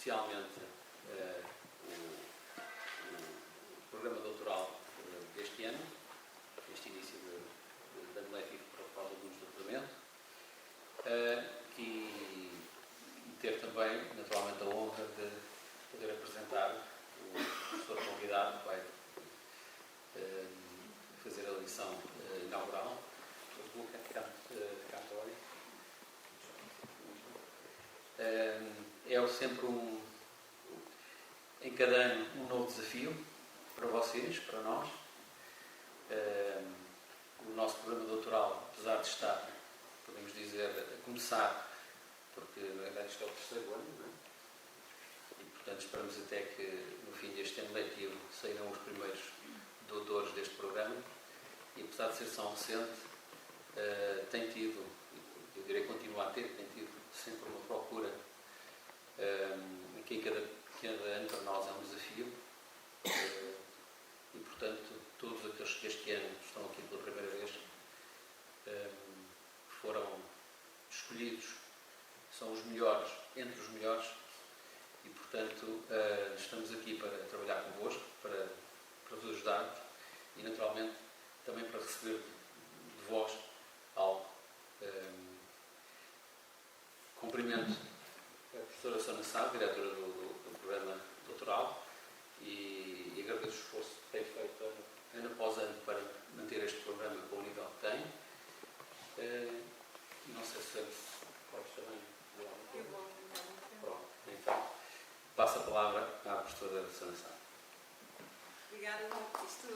especialmente o programa doutoral deste ano, este início de ano letivo para os alunos do doutoramento, e ter também, naturalmente, a honra de poder apresentar o professor convidado que vai fazer a lição inaugural, o Luca Cantori. É sempre em cada ano um novo desafio para vocês, para nós. O nosso programa doutoral, apesar de estar, podemos dizer, a começar, porque na verdade isto é o terceiro ano, não é? E portanto esperamos até que no fim deste ano letivo sairão os primeiros doutores deste programa, e apesar de ser só recente, tem tido, eu direi continuar a ter, tem tido sempre uma procura, que cada ano para nós é um desafio, e portanto todos aqueles que este ano estão aqui pela primeira vez foram escolhidos, são os melhores entre os melhores, e portanto estamos aqui para trabalhar convosco, para vos ajudar e naturalmente também para receber de vós algo. Cumprimento a professora Sônia Sá, diretora do programa doutoral, e agradeço o esforço que tem feito ano após ano para manter este programa com o nível que tem. Não sei se podes também dizer alguma coisa. Pronto, então passo a palavra à professora Sônia Sá. Obrigada. Isto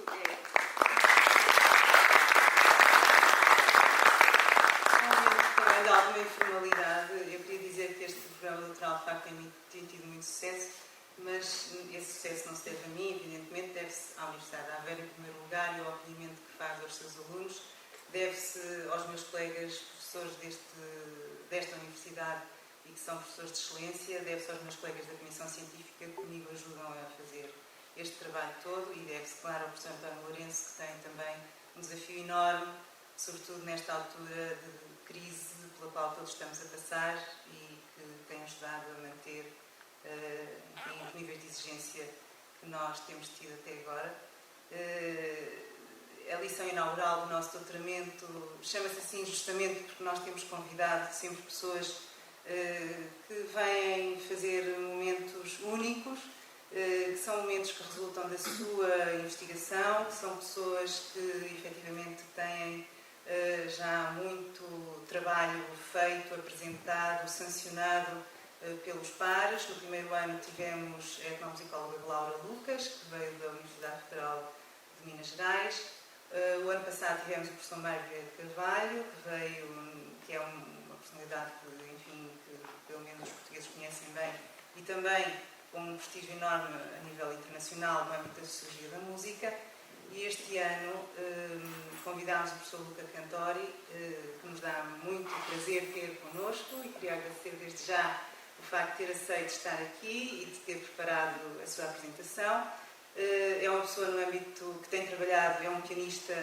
também de alguma informalidade. Eu queria dizer que este programa doutoral de facto tem tido muito sucesso, mas esse sucesso não se deve a mim, evidentemente, deve-se à Universidade de Aveiro em primeiro lugar e ao acolhimento que faz aos seus alunos, deve-se aos meus colegas professores desta universidade e que são professores de excelência, deve-se aos meus colegas da Comissão Científica que comigo ajudam a fazer este trabalho todo, e deve-se, claro, ao professor António Lourenço, que tem também um desafio enorme, sobretudo nesta altura de crise pela qual todos estamos a passar, e que tem ajudado a manter os níveis de exigência que nós temos tido até agora. A lição inaugural do nosso doutoramento chama-se assim justamente porque nós temos convidado sempre pessoas que vêm fazer momentos únicos, que são momentos que resultam da sua investigação, que são pessoas que efetivamente têm já muito trabalho feito, apresentado, sancionado pelos pares. No primeiro ano tivemos a etnomusicóloga Laura Lucas, que veio da Universidade Federal de Minas Gerais. O ano passado tivemos o professor Mário Vieira de Carvalho, que é uma personalidade que pelo menos os portugueses conhecem bem, e também com um prestígio enorme a nível internacional no âmbito da sociologia da música. E este ano convidámos o professor Luca Cantori, que nos dá muito prazer ter connosco, e queria agradecer desde já o facto de ter aceito estar aqui e de ter preparado a sua apresentação. É uma pessoa no âmbito que tem trabalhado, é um pianista,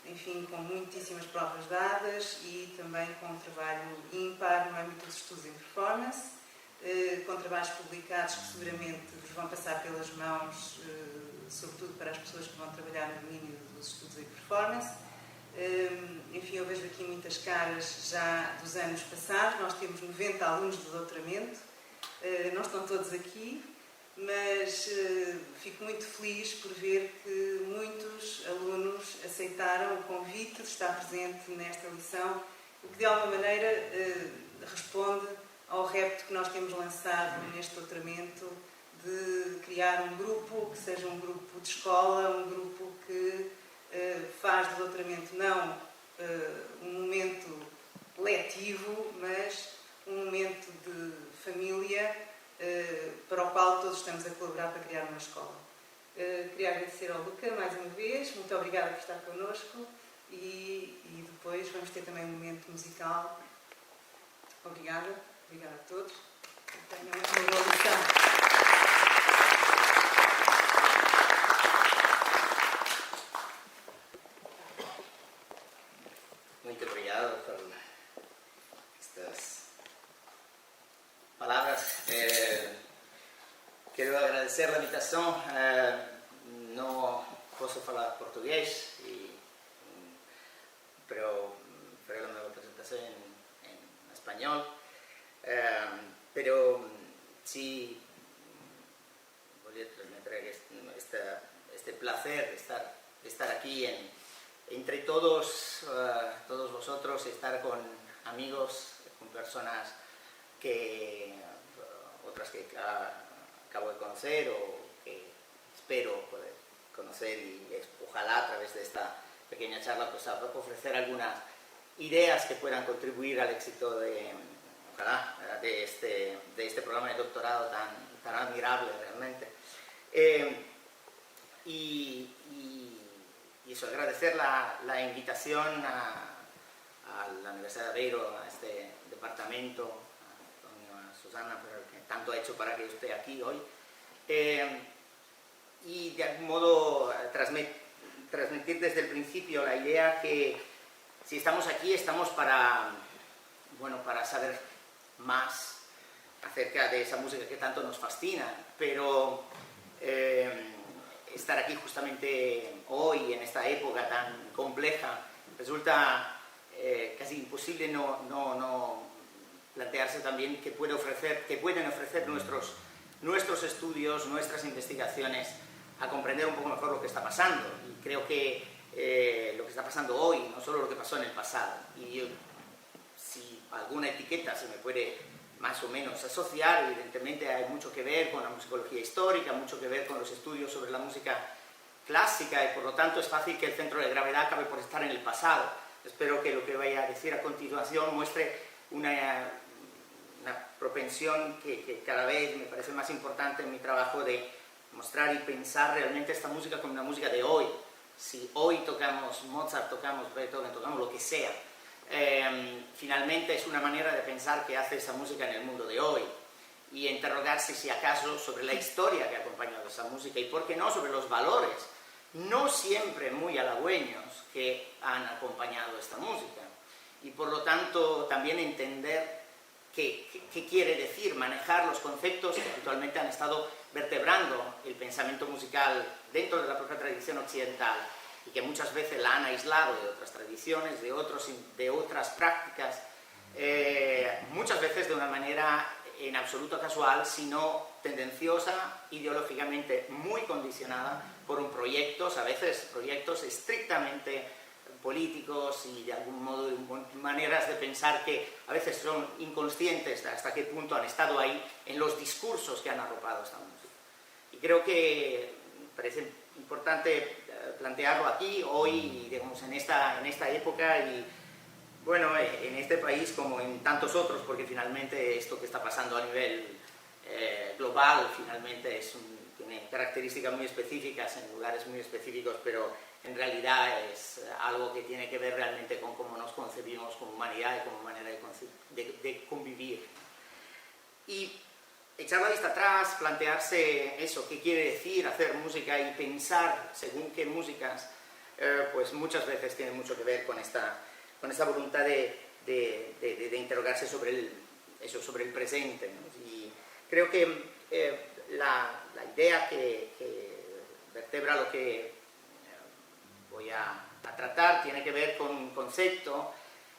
enfim, com muitíssimas provas dadas e também com um trabalho ímpar no âmbito dos estudos em performance, com trabalhos publicados que seguramente vos vão passar pelas mãos, sobretudo para as pessoas que vão trabalhar no domínio dos estudos em performance. Enfim, eu vejo aqui muitas caras já dos anos passados. Nós temos 90 alunos de doutoramento, não estão todos aqui, mas fico muito feliz por ver que muitos alunos aceitaram o convite de estar presente nesta lição, o que de alguma maneira responde ao repto que nós temos lançado neste doutoramento de criar um grupo que seja um grupo de escola, um grupo que faz do doutoramento não um momento letivo, mas um momento de família para o qual todos estamos a colaborar para criar uma escola. Queria agradecer ao Luca mais uma vez, muito obrigada por estar connosco, e depois vamos ter também um momento musical. Obrigada a todos. Tenham uma boa lição. Muito obrigado por estas palabras. agradecer la invitación. No puedo hablar portugués, pero faré la nueva presentación en español. Pero sí voy a transmitir este placer de estar aquí entre todos vosotros, estar con amigos, con personas otras que acabo de conocer o que espero poder conocer, y ojalá a través de esta pequeña charla pues ofrecer algunas ideas que puedan contribuir al éxito de este programa de doctorado tan admirable realmente. Y eso, agradecer la invitación a la Universidad de Aveiro, a este departamento, a Antonio, a Susana, que tanto ha hecho para que yo esté aquí hoy. Y de algún modo transmitir desde el principio la idea que si estamos aquí estamos para saber más acerca de esa música que tanto nos fascina, pero estar aquí justamente hoy, en esta época tan compleja, resulta casi imposible no plantearse también qué pueden ofrecer nuestros estudios, nuestras investigaciones, a comprender un poco mejor lo que está pasando. Y creo que lo que está pasando hoy, no solo lo que pasó en el pasado, y si alguna etiqueta se me puede más o menos asociar, evidentemente hay mucho que ver con la musicología histórica, mucho que ver con los estudios sobre la música clásica, y por lo tanto es fácil que el centro de gravedad acabe por estar en el pasado. Espero que lo que vaya a decir a continuación muestre una propensión que cada vez me parece más importante en mi trabajo, de mostrar y pensar realmente esta música como una música de hoy. Si hoy tocamos Mozart, tocamos Beethoven, tocamos lo que sea, finalmente es una manera de pensar qué hace esa música en el mundo de hoy, y interrogarse si acaso sobre la historia que ha acompañado esa música, y por qué no sobre los valores, no siempre muy halagüeños, que han acompañado esta música. Y por lo tanto también entender qué quiere decir, manejar los conceptos que habitualmente han estado vertebrando el pensamiento musical dentro de la propia tradición occidental, y que muchas veces la han aislado de otras tradiciones, de otras prácticas, muchas veces de una manera en absoluto casual, sino tendenciosa, ideológicamente muy condicionada por a veces proyectos estrictamente políticos, y de algún modo maneras de pensar que a veces son inconscientes de hasta qué punto han estado ahí en los discursos que han arropado esta música. Y creo que parece importante plantearlo aquí, hoy, digamos, en esta época, y bueno, en este país como en tantos otros, porque finalmente esto que está pasando a nivel global finalmente tiene características muy específicas en lugares muy específicos, pero en realidad es algo que tiene que ver realmente con cómo nos concebimos como humanidad y como manera de convivir. Y echar la vista atrás, plantearse eso, qué quiere decir hacer música, y pensar según qué músicas, pues muchas veces tiene mucho que ver con esta voluntad de interrogarse sobre el presente, ¿no? Y creo que la idea que vertebra lo que voy a tratar tiene que ver con un concepto,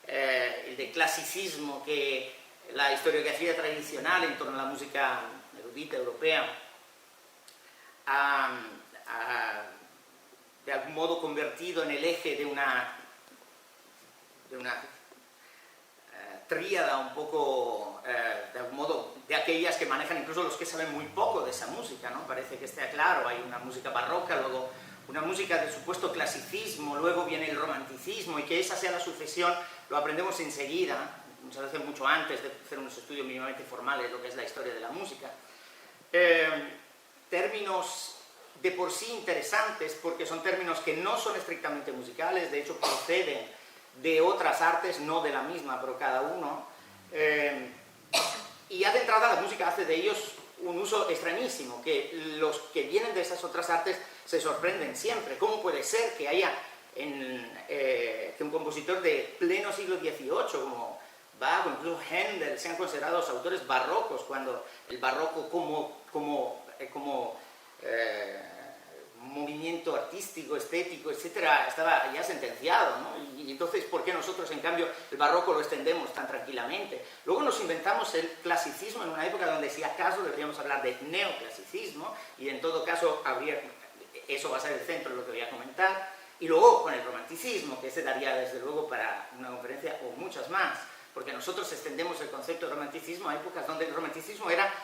el de clasicismo, que la historiografía tradicional en torno a la música erudita europea ha de algún modo convertido en el eje de una tríada un poco, de algún modo, de aquellas que manejan incluso los que saben muy poco de esa música, ¿no? Parece que esté claro, hay una música barroca, luego una música de supuesto clasicismo, luego viene el romanticismo, y que esa sea la sucesión lo aprendemos enseguida, muchas veces mucho antes de hacer unos estudios mínimamente formales de lo que es la historia de la música. Términos de por sí interesantes, porque son términos que no son estrictamente musicales, de hecho proceden de otras artes, no de la misma, pero cada uno. Y ya de entrada la música hace de ellos un uso extrañísimo, que los que vienen de esas otras artes se sorprenden siempre. ¿Cómo puede ser que haya que un compositor de pleno siglo XVIII, como Bach o incluso Händel, sean considerados autores barrocos, cuando el barroco como movimiento artístico, estético, etcétera, estaba ya sentenciado, ¿no? Y entonces, ¿por qué nosotros, en cambio, el barroco lo extendemos tan tranquilamente? Luego nos inventamos el clasicismo en una época donde, si acaso, deberíamos hablar de neoclasicismo, y en todo caso, eso va a ser el centro de lo que voy a comentar, y luego con el romanticismo, que se daría, desde luego, para una conferencia o muchas más, porque nosotros extendemos el concepto de romanticismo a épocas donde el romanticismo era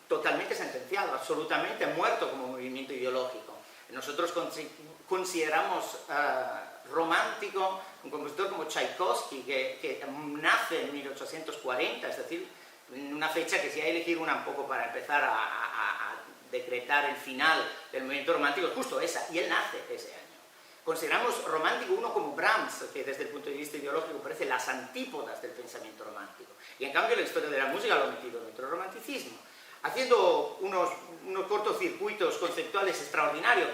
totalmente sentenciado, absolutamente muerto como movimiento ideológico. Nosotros consideramos romántico un compositor como Tchaikovsky, que nace en 1840, es decir, una fecha que si hay que elegir una un poco para empezar a decretar el final del movimiento romántico, es justo esa, y él nace ese año. Consideramos romántico uno como Brahms, que desde el punto de vista ideológico parece las antípodas del pensamiento romántico, y en cambio la historia de la música lo ha metido dentro del romanticismo, haciendo unos cortocircuitos conceptuales extraordinarios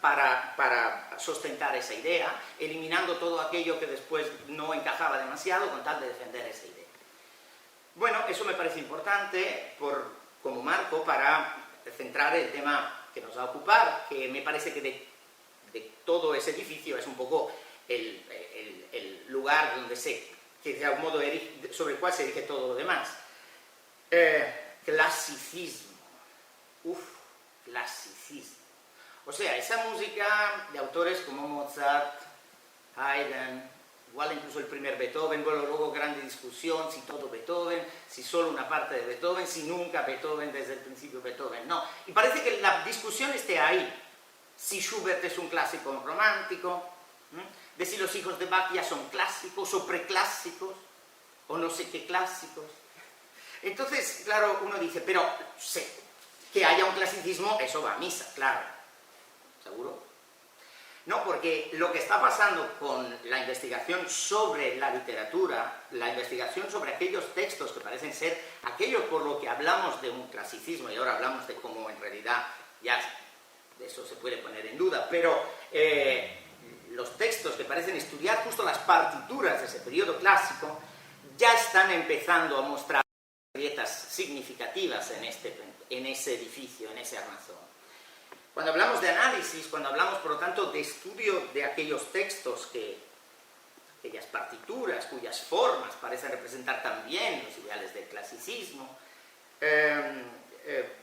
para sustentar esa idea, eliminando todo aquello que después no encajaba demasiado con tal de defender esa idea. Bueno, eso me parece importante como marco para centrar el tema que nos va a ocupar, que me parece que de todo ese edificio es un poco el lugar donde que de algún modo sobre el cual se erige todo lo demás. Clasicismo. Clasicismo. O sea, esa música de autores como Mozart, Haydn, igual incluso el primer Beethoven, bueno, luego grande discusión, si todo Beethoven, si solo una parte de Beethoven, si nunca Beethoven, desde el principio Beethoven, no. Y parece que la discusión esté ahí. Si Schubert es un clásico romántico, de si los hijos de Bach ya son clásicos o preclásicos, o no sé qué clásicos. Entonces, claro, uno dice, pero que haya un clasicismo, eso va a misa, claro. ¿Seguro? No, porque lo que está pasando con la investigación sobre la literatura, la investigación sobre aquellos textos que parecen ser aquellos por lo que hablamos de un clasicismo, y ahora hablamos de cómo en realidad ya de eso se puede poner en duda, pero los textos que parecen estudiar justo las partituras de ese periodo clásico ya están empezando a mostrar grietas significativas en ese edificio, en ese armazón. Cuando hablamos de análisis, cuando hablamos, por lo tanto, de estudio de aquellos textos, aquellas partituras cuyas formas parecen representar también los ideales del clasicismo,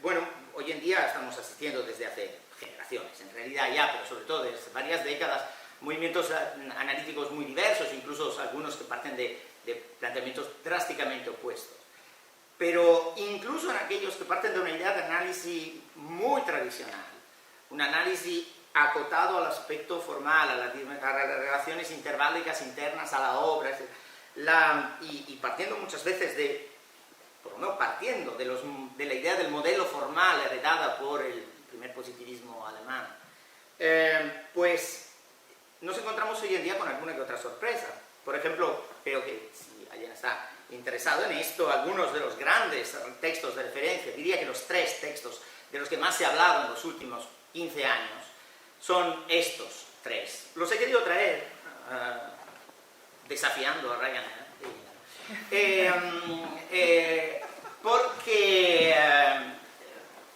bueno, hoy en día estamos asistiendo desde hace generaciones, en realidad ya, pero sobre todo desde varias décadas, movimientos analíticos muy diversos, incluso algunos que parten de planteamientos drásticamente opuestos. Pero incluso en aquellos que parten de una idea de análisis muy tradicional, un análisis acotado al aspecto formal, a las relaciones interválicas internas a la obra, y partiendo muchas veces por lo menos partiendo de la idea del modelo formal heredada por el primer positivismo alemán, pues nos encontramos hoy en día con alguna que otra sorpresa. Por ejemplo, creo que si alguien está interesado en esto, algunos de los grandes textos de referencia, diría que los 3 textos de los que más se ha hablado en los últimos 15 años, son estos 3. Los he querido traer desafiando a Ryanair,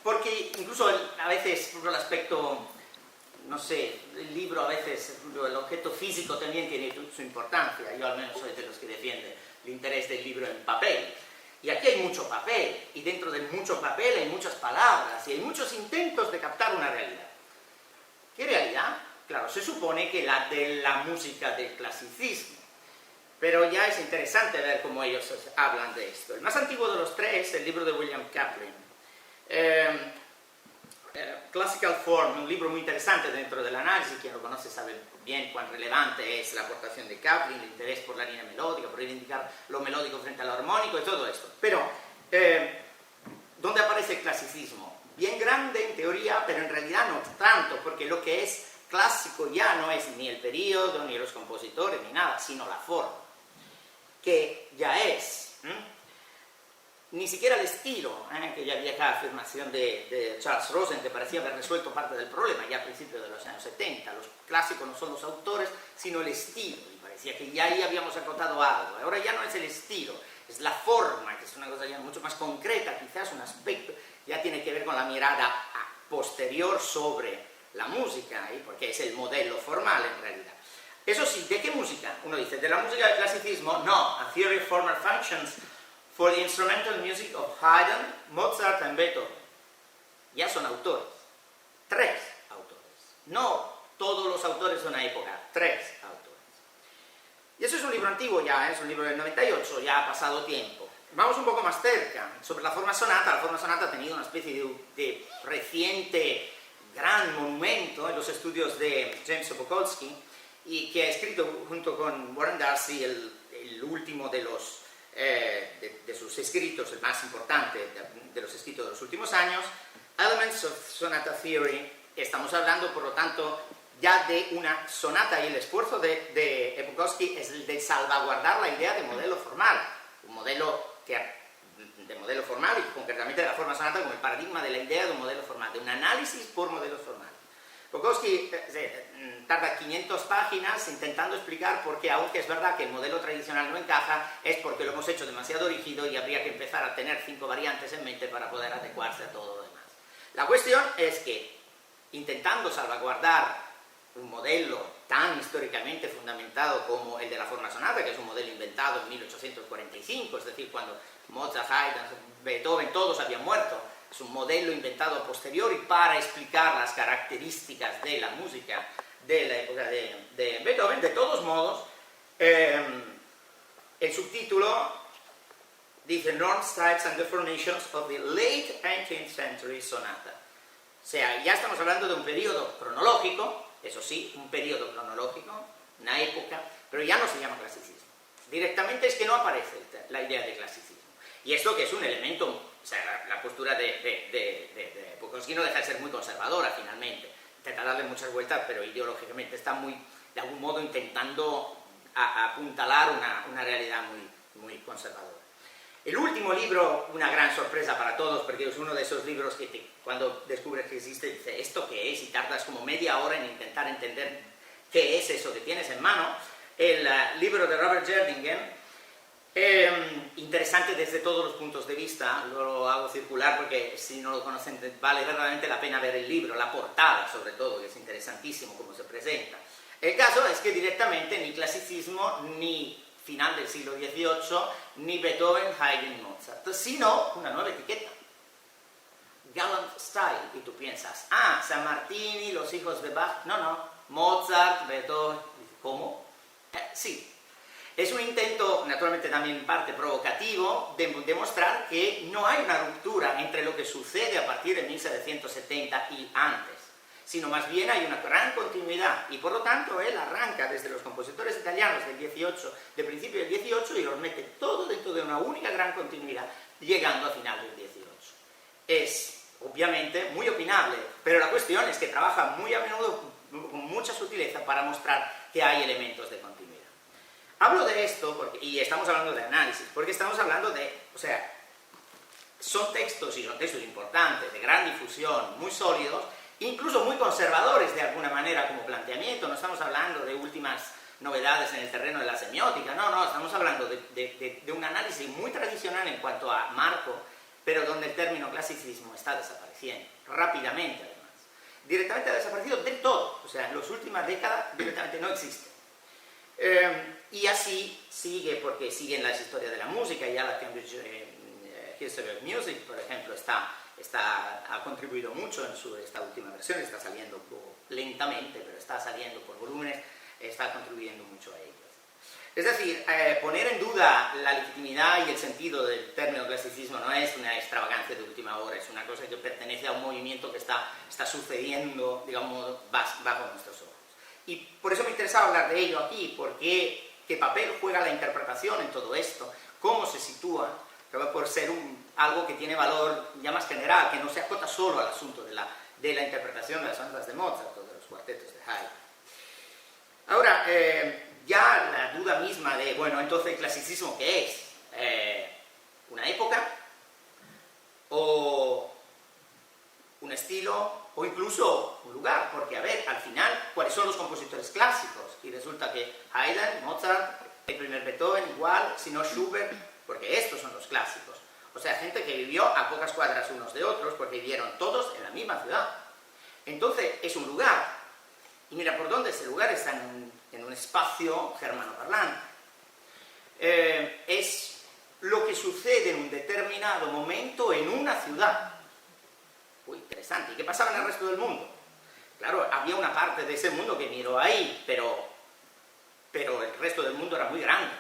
porque incluso a veces el aspecto, no sé, el libro a veces, el objeto físico también tiene su importancia. Yo al menos soy de los que defiende el interés del libro en papel. Y aquí hay mucho papel, y dentro de mucho papel hay muchas palabras, y hay muchos intentos de captar una realidad. ¿Qué realidad? Claro, se supone que la de la música del clasicismo. Pero ya es interesante ver cómo ellos hablan de esto. El más antiguo de los 3, el libro de William Kaplan. Classical Form, un libro muy interesante dentro del análisis, quien lo conoce sabe bien cuán relevante es la aportación de Kaplan, el interés por la línea melódica, por reivindicar lo melódico frente a lo armónico y todo esto. Pero, ¿dónde aparece el clasicismo? Bien grande en teoría, pero en realidad no tanto, porque lo que es clásico ya no es ni el periodo, ni los compositores, ni nada, sino la forma, que ya es... Ni siquiera el estilo, que ya había cada afirmación de Charles Rosen, que parecía haber resuelto parte del problema ya a principios de los años 70. Los clásicos no son los autores, sino el estilo, y parecía que ya ahí habíamos acotado algo. Ahora ya no es el estilo, es la forma, que es una cosa ya mucho más concreta, quizás un aspecto, ya tiene que ver con la mirada posterior sobre la música, porque es el modelo formal en realidad. Eso sí, ¿de qué música? Uno dice, de la música del clasicismo, no, A Theory of Formal Functions for the Instrumental Music of Haydn, Mozart and Beethoven. Ya son autores, 3 autores, no todos los autores de una época, 3 autores. Y eso es un libro antiguo ya, es un libro del 98, ya ha pasado tiempo. Vamos un poco más cerca, sobre la forma sonata ha tenido una especie de reciente gran monumento en los estudios de James Sobokolsky, y que ha escrito junto con Warren Darcy el último de sus escritos, el más importante de los escritos de los últimos años, Elements of Sonata Theory. Estamos hablando, por lo tanto, ya de una sonata, y el esfuerzo de Bukowski es el de salvaguardar la idea de modelo formal, un modelo de modelo formal, y concretamente de la forma sonata como el paradigma de la idea de un modelo formal, de un análisis por modelos formales. Bukowski tarda 500 páginas intentando explicar por qué, aunque es verdad que el modelo tradicional no encaja, es porque lo hemos hecho demasiado rígido y habría que empezar a tener 5 variantes en mente para poder adecuarse a todo lo demás. La cuestión es que, intentando salvaguardar un modelo tan históricamente fundamentado como el de la forma sonata, que es un modelo inventado en 1845, es decir, cuando Mozart, Haydn, Beethoven, todos habían muerto, es un modelo inventado a posteriori para explicar las características de la música de la época de Beethoven. De todos modos, el subtítulo dice Norms, Types and Deformations of the Late 18th Century Sonata. O sea, ya estamos hablando de un periodo cronológico, eso sí, un periodo cronológico, una época, pero ya no se llama clasicismo. Directamente es que no aparece la idea de clasicismo. Y esto que es un elemento, o sea, la postura de Bukowski no deja de ser muy conservadora finalmente. Intenta darle muchas vueltas, pero ideológicamente está muy, de algún modo, intentando apuntalar una realidad muy conservadora. El último libro, una gran sorpresa para todos, porque es uno de esos libros que cuando descubres que existe, dices, ¿esto qué es? Y tardas como media hora en intentar entender qué es eso que tienes en mano. El libro de Robert Jerdingen, interesante desde todos los puntos de vista, lo hago circular porque si no lo conocen vale verdaderamente la pena ver el libro, la portada sobre todo, que es interesantísimo cómo se presenta. El caso es que directamente ni clasicismo, ni final del siglo XVIII, ni Beethoven, Haydn, Mozart, sino una nueva etiqueta, Galant Style, y tú piensas, San Martini, los hijos de Bach, no, Mozart, Beethoven, ¿cómo? Sí. Es un intento, naturalmente también en parte provocativo, de demostrar que no hay una ruptura entre lo que sucede a partir de 1770 y antes, sino más bien hay una gran continuidad, y por lo tanto él arranca desde los compositores italianos del 18, de principio del 18, y los mete todo dentro de una única gran continuidad, llegando a final del 18. Es, obviamente, muy opinable, pero la cuestión es que trabaja muy a menudo con mucha sutileza para mostrar que hay elementos de continuidad. Hablo de esto, y estamos hablando de análisis, porque estamos hablando de, o sea, son textos, y son textos importantes, de gran difusión, muy sólidos, incluso muy conservadores de alguna manera como planteamiento. No estamos hablando de últimas novedades en el terreno de la semiótica, no, estamos hablando de un análisis muy tradicional en cuanto a marco, pero donde el término clasicismo está desapareciendo, rápidamente además. Directamente ha desaparecido del todo, o sea, en las últimas décadas directamente no existe. Y así sigue, porque siguen las historias de la música, ya la Cambridge History of Music, por ejemplo, ha contribuido mucho en esta última versión, está saliendo un poco lentamente, pero está saliendo por volúmenes, está contribuyendo mucho a ellos. Es decir, poner en duda la legitimidad y el sentido del término clasicismo no es una extravagancia de última hora, es una cosa que pertenece a un movimiento que está sucediendo, digamos, bajo nuestros ojos. Y por eso me interesaba hablar de ello aquí, porque qué papel juega la interpretación en todo esto, cómo se sitúa, por ser algo que tiene valor ya más general, que no se acota solo al asunto de la interpretación de las sonatas de Mozart o de los cuartetos de Haydn. Ahora, ya la duda misma de, bueno, entonces el clasicismo, ¿qué es? ¿Una época? ¿O un estilo? ¿O incluso un lugar? Porque, a ver, al final, ¿cuáles son los compositores clásicos? Y resulta que Haydn, Mozart, el primer Beethoven igual, si no Schubert, porque estos son los clásicos. O sea, gente que vivió a pocas cuadras unos de otros, porque vivieron todos en la misma ciudad. Entonces, es un lugar. Y mira por dónde ese lugar está en un espacio germanoparlante. Es lo que sucede en un determinado momento en una ciudad. Uy, interesante. ¿Y qué pasaba en el resto del mundo? Claro, había una parte de ese mundo que miró ahí, pero el resto del mundo era muy grande.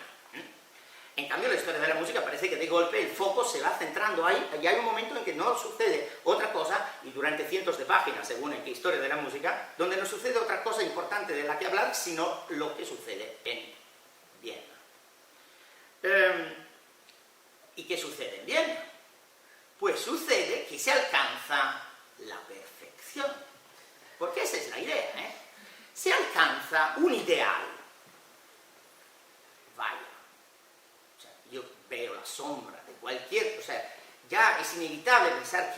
En cambio, la historia de la música parece que de golpe el foco se va centrando ahí, y hay un momento en que no sucede otra cosa, y durante cientos de páginas, según en qué historia de la música, donde no sucede otra cosa importante de la que hablar, sino lo que sucede en Viena. ¿Y qué sucede en Viena? Pues sucede que se alcanza la perfección. Porque esa es la idea, ¿eh? Se alcanza un ideal. Vaya. O sea, yo veo la sombra de cualquier... O sea, ya es inevitable pensar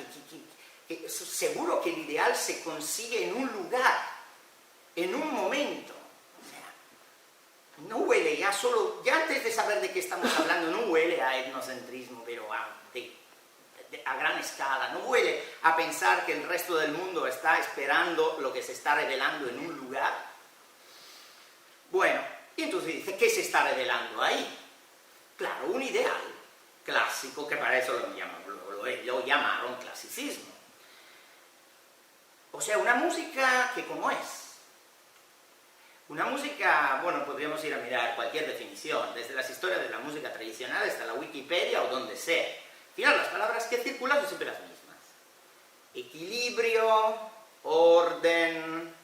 que seguro que el ideal se consigue en un lugar, en un momento. O sea, no huele ya solo... Ya antes de saber de qué estamos hablando, no huele a etnocentrismo, pero a gran escala, no huele a pensar que el resto del mundo está esperando lo que se está revelando en un lugar. Bueno, y entonces dice, ¿qué se está revelando ahí? Claro, un ideal clásico, que para eso lo llamaron clasicismo. O sea, una música que ¿cómo es? Una música, bueno, podríamos ir a mirar cualquier definición, desde las historias de la música tradicional hasta la Wikipedia o donde sea. Al final, las palabras que circulan son siempre las mismas. Equilibrio, orden,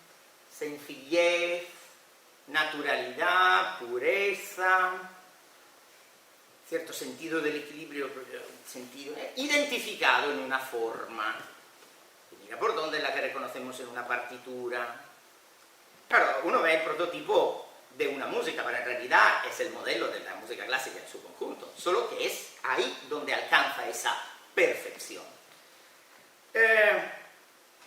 sencillez, naturalidad, pureza, cierto sentido del equilibrio, sentido identificado en una forma. Y mira por dónde es la que reconocemos en una partitura. Claro, uno ve el prototipo de una música, pero en realidad es el modelo de la música clásica en su conjunto, solo que es ahí donde alcanza esa perfección.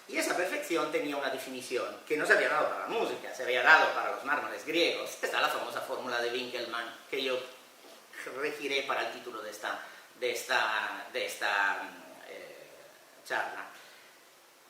Y esa perfección tenía una definición que no se había dado para la música, se había dado para los mármoles griegos. Está la famosa fórmula de Winkelmann, que yo regiré para el título de esta charla.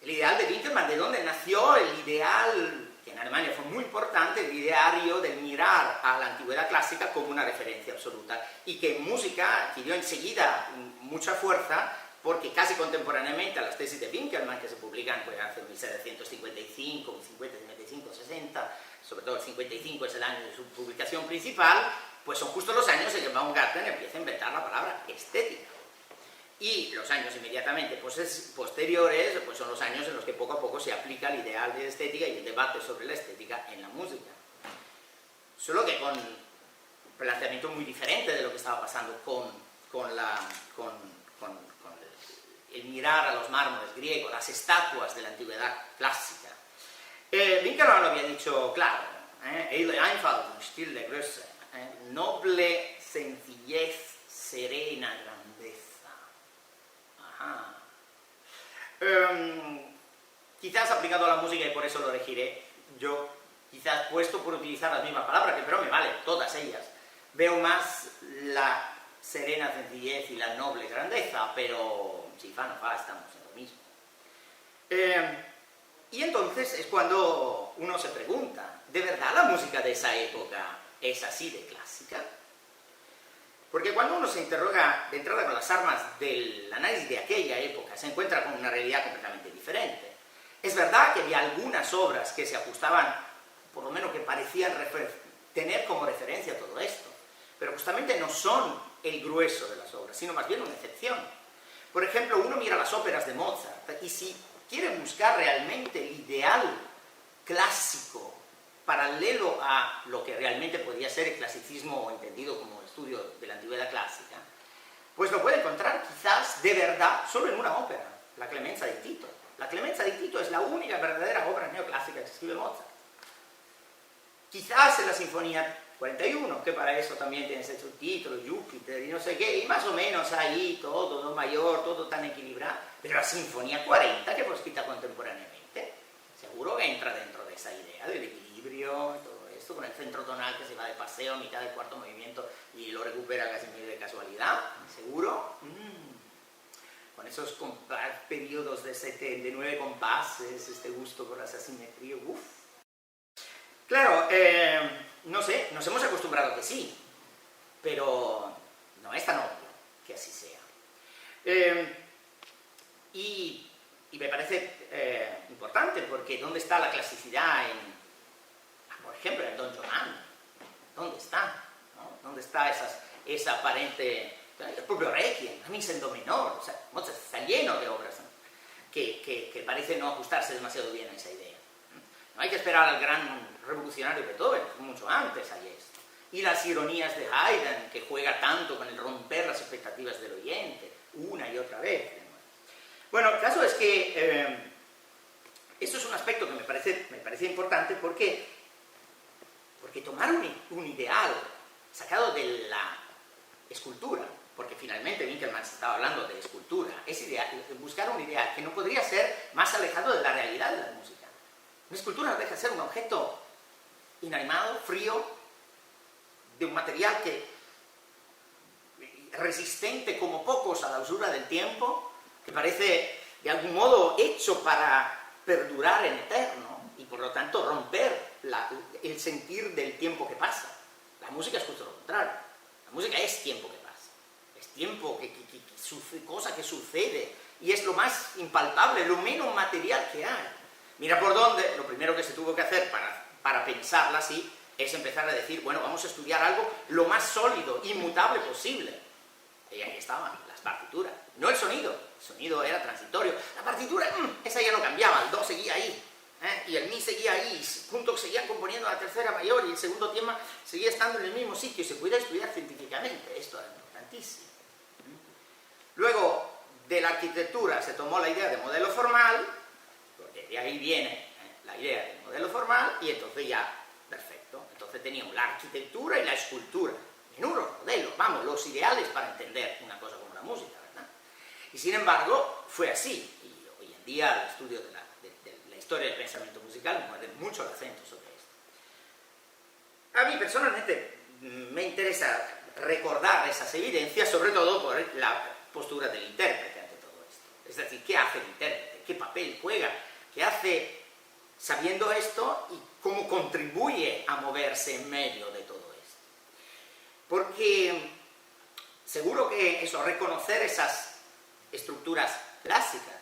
El ideal de Winkelmann, ¿de dónde nació? El ideal, que en Alemania fue muy importante, el ideario del mirar a la antigüedad clásica como una referencia absoluta, y que en música adquirió enseguida mucha fuerza, porque casi contemporáneamente a las tesis de Winkelmann, que se publican pues, hace 1755, 50, 55, 60, sobre todo el 55 es el año de su publicación principal, pues son justo los años en que Baumgarten empieza a inventar la palabra estética. Y los años inmediatamente posteriores pues son los años en los que poco a poco se aplica el ideal de estética y el debate sobre la estética en la música. Solo que con un planteamiento muy diferente de lo que estaba pasando con el mirar a los mármoles griegos, las estatuas de la antigüedad clásica. Winkelmann lo había dicho claro, edle Einfalt und stille Größe, noble sencillez, serena grandeza. Ajá. Quizás aplicado a la música, y por eso lo elegiré, yo quizás puesto por utilizar las mismas palabras, que pero me vale, todas ellas, veo más la serena sencillez y la noble grandeza, pero si fa no fa, estamos en lo mismo. Y entonces es cuando uno se pregunta, ¿de verdad la música de esa época es así de clásica? Porque cuando uno se interroga de entrada con las armas del análisis de aquella época, se encuentra con una realidad completamente diferente. Es verdad que había algunas obras que se ajustaban, por lo menos que parecían tener como referencia todo esto, pero justamente no son el grueso de las obras, sino más bien una excepción. Por ejemplo, uno mira las óperas de Mozart, y si quiere buscar realmente el ideal clásico, paralelo a lo que realmente podía ser el clasicismo entendido como estudio de la antigüedad clásica, pues lo puede encontrar quizás de verdad solo en una ópera, la Clemenza di Tito. La Clemenza di Tito es la única verdadera obra neoclásica que escribe Mozart. Quizás en la Sinfonía 41, que para eso también tiene ese subtítulo, Júpiter y no sé qué, y más o menos ahí todo, do mayor, todo tan equilibrado, pero la Sinfonía 40, que fue escrita contemporáneamente, seguro que entra dentro de esa idea del equilibrio, todo esto, con el centro tonal que se va de paseo a mitad del cuarto movimiento y lo recupera casi medio de casualidad, seguro. con esos periodos de 9 compases, este gusto por las asimetrías, uff. Claro, no sé, nos hemos acostumbrado que sí, pero no es tan obvio que así sea. Y me parece importante, porque ¿dónde está la clasicidad por ejemplo, en Don Giovanni? ¿Dónde está? ¿No? ¿Dónde está esa aparente... El propio Requiem, la misa en do menor, o sea, Mozart está lleno de obras, ¿no?, que parece no ajustarse demasiado bien a esa idea. No hay que esperar al gran revolucionario Beethoven, mucho antes hay esto. Y las ironías de Haydn, que juega tanto con el romper las expectativas del oyente, una y otra vez. Bueno, el caso es que esto es un aspecto que me parece importante porque tomar un ideal sacado de la escultura, porque finalmente Winkelmann se estaba hablando de escultura, buscar un ideal que no podría ser más alejado de la realidad de la música. Una escultura no deja de ser un objeto inanimado, frío, de un material resistente como pocos a la usura del tiempo, que parece de algún modo hecho para perdurar en eterno y por lo tanto romper el sentir del tiempo que pasa. La música es justo lo contrario. La música es tiempo que pasa, es tiempo cosa que sucede, y es lo más impalpable, lo menos material que hay. Mira por dónde, lo primero que se tuvo que hacer para pensarla así es empezar a decir, bueno, vamos a estudiar algo lo más sólido, inmutable posible. Y ahí estaban las partituras, no el sonido era transitorio. La partitura, esa ya no cambiaba, el do seguía ahí, y el mi seguía ahí, y juntos seguían componiendo la tercera mayor y el segundo tema seguía estando en el mismo sitio y se podía estudiar científicamente. Esto era importantísimo. Luego, de la arquitectura se tomó la idea de modelo formal, porque de ahí viene la idea del modelo formal, y entonces ya, perfecto. Entonces teníamos la arquitectura y la escultura. Menudos modelos, vamos, los ideales para entender una cosa como la música, ¿verdad? Y sin embargo, fue así. Y hoy en día el estudio de la historia del pensamiento musical mueve mucho el acento sobre esto. A mí personalmente me interesa recordar esas evidencias, sobre todo por la postura del intérprete ante todo esto. Es decir, ¿qué hace el intérprete? ¿Qué papel juega? ¿Qué hace sabiendo esto y cómo contribuye a moverse en medio de todo esto? Porque seguro que reconocer esas estructuras clásicas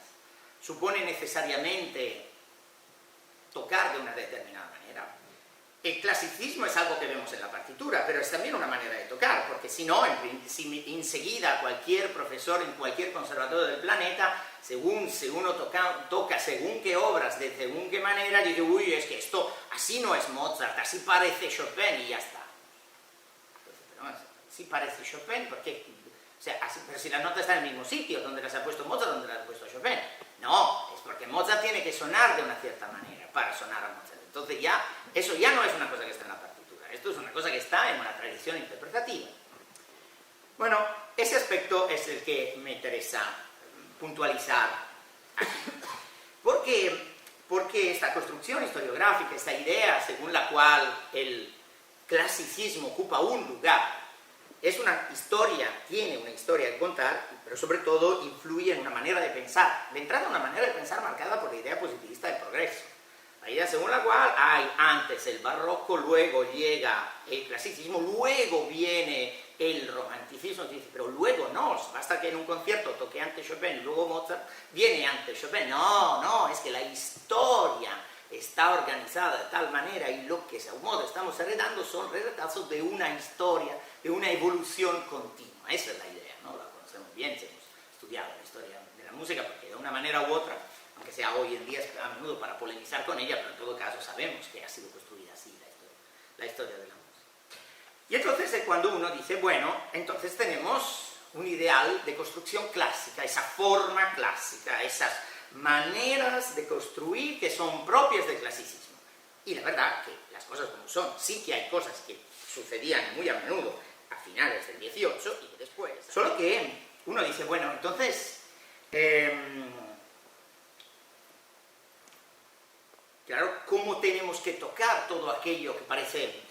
supone necesariamente tocar de una determinada manera. El clasicismo es algo que vemos en la partitura, pero es también una manera de tocar, porque si no, enseguida cualquier profesor en cualquier conservatorio del planeta, si uno toca según qué obras, de según qué manera, dice, uy, es que esto así no es Mozart, así parece Chopin, y ya está. Entonces, pero sí parece Chopin, porque, o sea, pero si las notas están en el mismo sitio, donde las ha puesto Mozart, donde las ha puesto Chopin. No, es porque Mozart tiene que sonar de una cierta manera para sonar a Mozart. Entonces eso ya no es una cosa que está en la partitura, esto es una cosa que está en una tradición interpretativa. Bueno, ese aspecto es el que me interesa puntualizar aquí. Porque esta construcción historiográfica, esta idea según la cual el clasicismo ocupa un lugar, es una historia, tiene una historia que contar, pero sobre todo influye en una manera de pensar. De entrada, una manera de pensar marcada por la idea positivista del progreso. La idea según la cual hay antes el barroco, luego llega el clasicismo, luego viene el romanticismo, pero luego no, basta que en un concierto toque antes Chopin y luego Mozart, viene antes Chopin. No, es que la historia está organizada de tal manera y lo que de algún modo estamos heredando son retazos de una historia, de una evolución continua. Esa es la idea, ¿no? La conocemos bien, si hemos estudiado la historia de la música, porque de una manera u otra, aunque sea hoy en día a menudo para polemizar con ella, pero en todo caso sabemos que ha sido construida así la historia de la música. Y entonces es cuando uno dice, bueno, entonces tenemos un ideal de construcción clásica, esa forma clásica, esas maneras de construir que son propias del clasicismo. Y la verdad que las cosas como son, sí que hay cosas que sucedían muy a menudo a finales del 18 y después. Solo que uno dice, bueno, entonces, claro, ¿cómo tenemos que tocar todo aquello que parece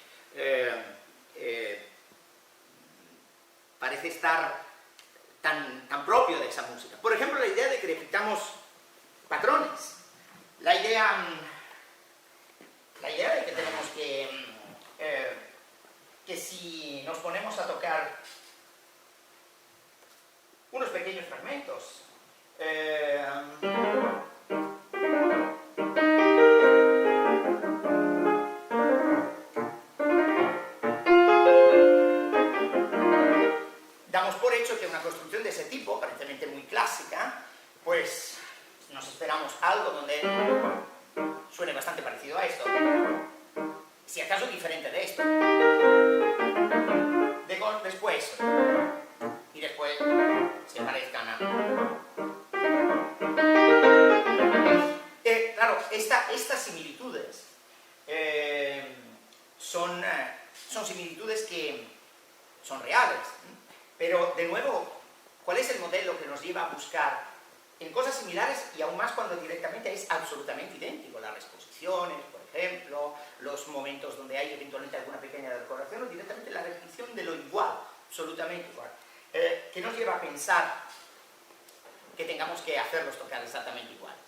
estar tan propio de esa música. Por ejemplo, la idea de que repitamos patrones, la idea de que tenemos que si nos ponemos a tocar unos pequeños fragmentos, damos por hecho que una construcción de ese tipo, aparentemente muy clásica, pues nos esperamos algo donde suene bastante parecido a esto, si acaso diferente de esto. Después, y después se parezcan a... claro, estas similitudes son similitudes que son reales, pero de nuevo, ¿cuál es el modelo que nos lleva a buscar en cosas similares y aún más cuando directamente es absolutamente idéntico? Las exposiciones, por ejemplo, los momentos donde hay eventualmente alguna pequeña decoración o directamente la repetición de lo igual, absolutamente igual. ¿Qué nos lleva a pensar que tengamos que hacerlos tocar exactamente iguales?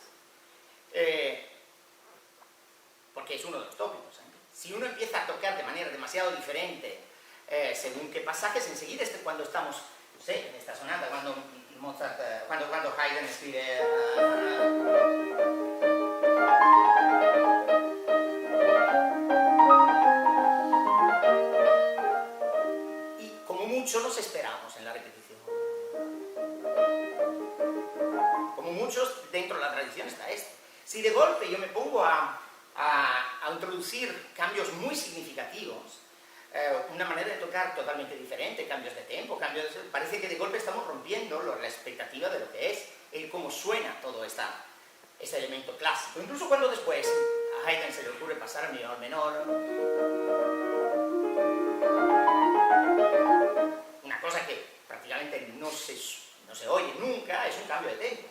Porque es uno de los tópicos. Si uno empieza a tocar de manera demasiado diferente según qué pasajes, enseguida cuando estamos, no sé, en esta sonata, cuando Mozart, cuando Haydn escribe y como mucho nos esperamos en la repetición. Como muchos dentro de la tradición está esto. Si de golpe yo me pongo a introducir cambios muy significativos, una manera de tocar totalmente diferente, cambios de tempo, parece que de golpe estamos rompiendo la expectativa de lo que es el cómo suena todo ese elemento clásico. Incluso cuando después a Haydn se le ocurre pasar a menor menor, una cosa que prácticamente no se oye nunca, es un cambio de tempo.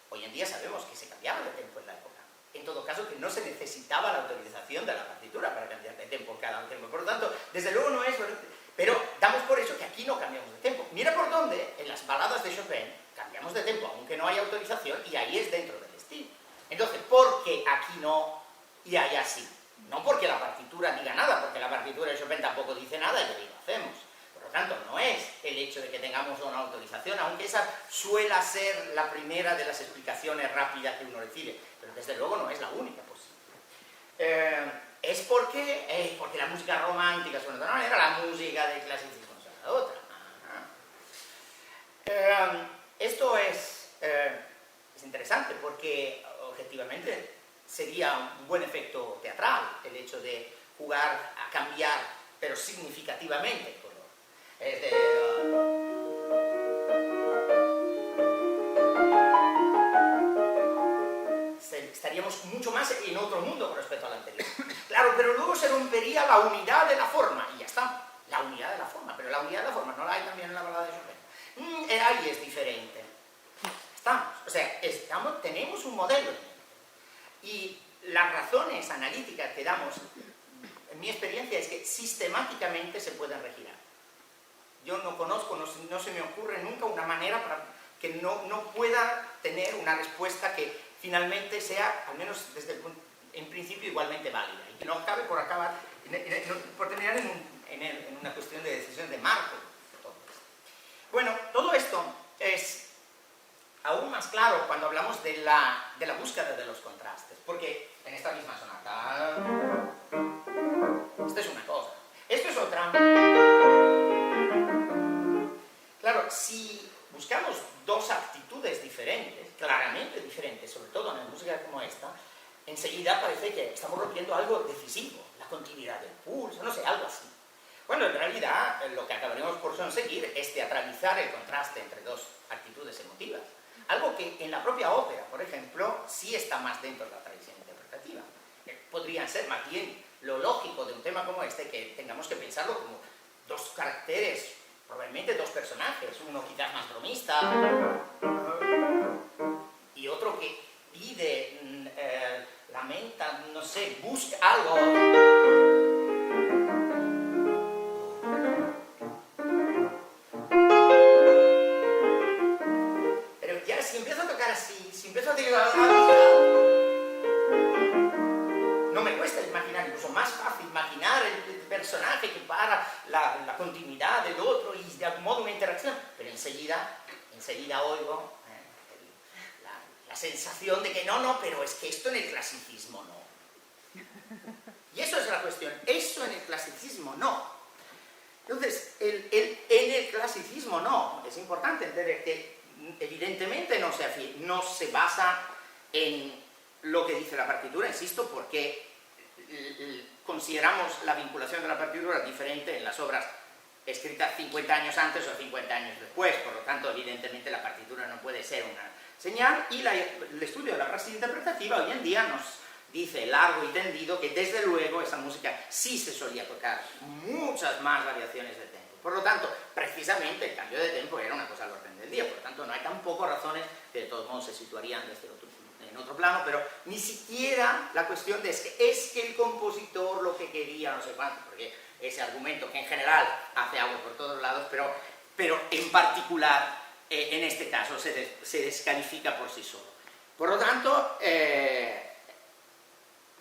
Hoy en día sabemos que se cambiaba de tempo en la época. En todo caso, que no se necesitaba la autorización de la partitura para cambiar de tempo cada tempo. Por lo tanto, desde luego no es... Pero damos por hecho que aquí no cambiamos de tempo. Mira por dónde, en las baladas de Chopin, cambiamos de tempo, aunque no hay autorización, y ahí es dentro del estilo. Entonces, ¿por qué aquí no y allá sí? No porque la partitura diga nada, porque la partitura de Chopin tampoco dice nada y ahí lo hacemos. Por lo tanto, no es el hecho de que tengamos una autorización, aunque esa suele ser la primera de las explicaciones rápidas que uno recibe, pero desde luego no es la única posible. Es porque la música romántica suena de una manera, la música de clasicismo suena de otra. Esto es interesante porque objetivamente sería un buen efecto teatral el hecho de jugar a cambiar, pero significativamente el color. Estaríamos mucho más en otro mundo con respecto al anterior. Claro, pero luego se rompería la unidad de la forma, y ya está, la unidad de la forma, pero la unidad de la forma no la hay también en la balada de Chopin. Ahí es diferente. Tenemos un modelo, y las razones analíticas que damos, en mi experiencia, es que sistemáticamente se pueden regirar. Yo no conozco, no se me ocurre nunca una manera para que no pueda tener una respuesta que finalmente sea, al menos en principio, igualmente válida, y que no acabe por terminar en una cuestión de decisión de marco. Bueno, todo esto es aún más claro cuando hablamos de la búsqueda de los contrastes, porque en esta misma sonata, esta es una cosa, esto es otra. Claro, si buscamos dos actitudes diferentes, claramente diferentes, sobre todo en una música como esta, enseguida parece que estamos rompiendo algo decisivo, la continuidad del pulso, no sé, algo así. Bueno, en realidad lo que acabaremos por conseguir es teatralizar el contraste entre dos actitudes emotivas. Algo que en la propia ópera, por ejemplo, sí está más dentro de la tradición interpretativa. Podría ser más bien lo lógico de un tema como este, que tengamos que pensarlo como dos caracteres, probablemente dos personajes, uno quizás más bromista y otro que pide, lamenta, no sé, busca algo. quedar así, si empiezo a decir no me cuesta imaginar, incluso más fácil imaginar el personaje que para la continuidad del otro y de algún modo una interacción, pero enseguida oigo la sensación de que no, pero es que esto en el clasicismo no. Y eso es la cuestión, eso en el clasicismo no. Entonces, en el clasicismo no, es importante entender que evidentemente no se basa en lo que dice la partitura, insisto, porque consideramos la vinculación de la partitura diferente en las obras escritas 50 años antes o 50 años después, por lo tanto, evidentemente la partitura no puede ser una señal, y el estudio de la praxis interpretativa hoy en día nos dice largo y tendido que desde luego esa música sí se solía tocar muchas más variaciones de tempo. Por lo tanto, precisamente el cambio de tempo era una cosa al orden del día, por lo tanto no hay tampoco razones que de todos modos se situarían en otro plano, pero ni siquiera la cuestión de es que el compositor lo que quería, no sé cuánto, porque ese argumento que en general hace agua por todos lados, pero en particular en este caso se descalifica por sí solo. Por lo tanto,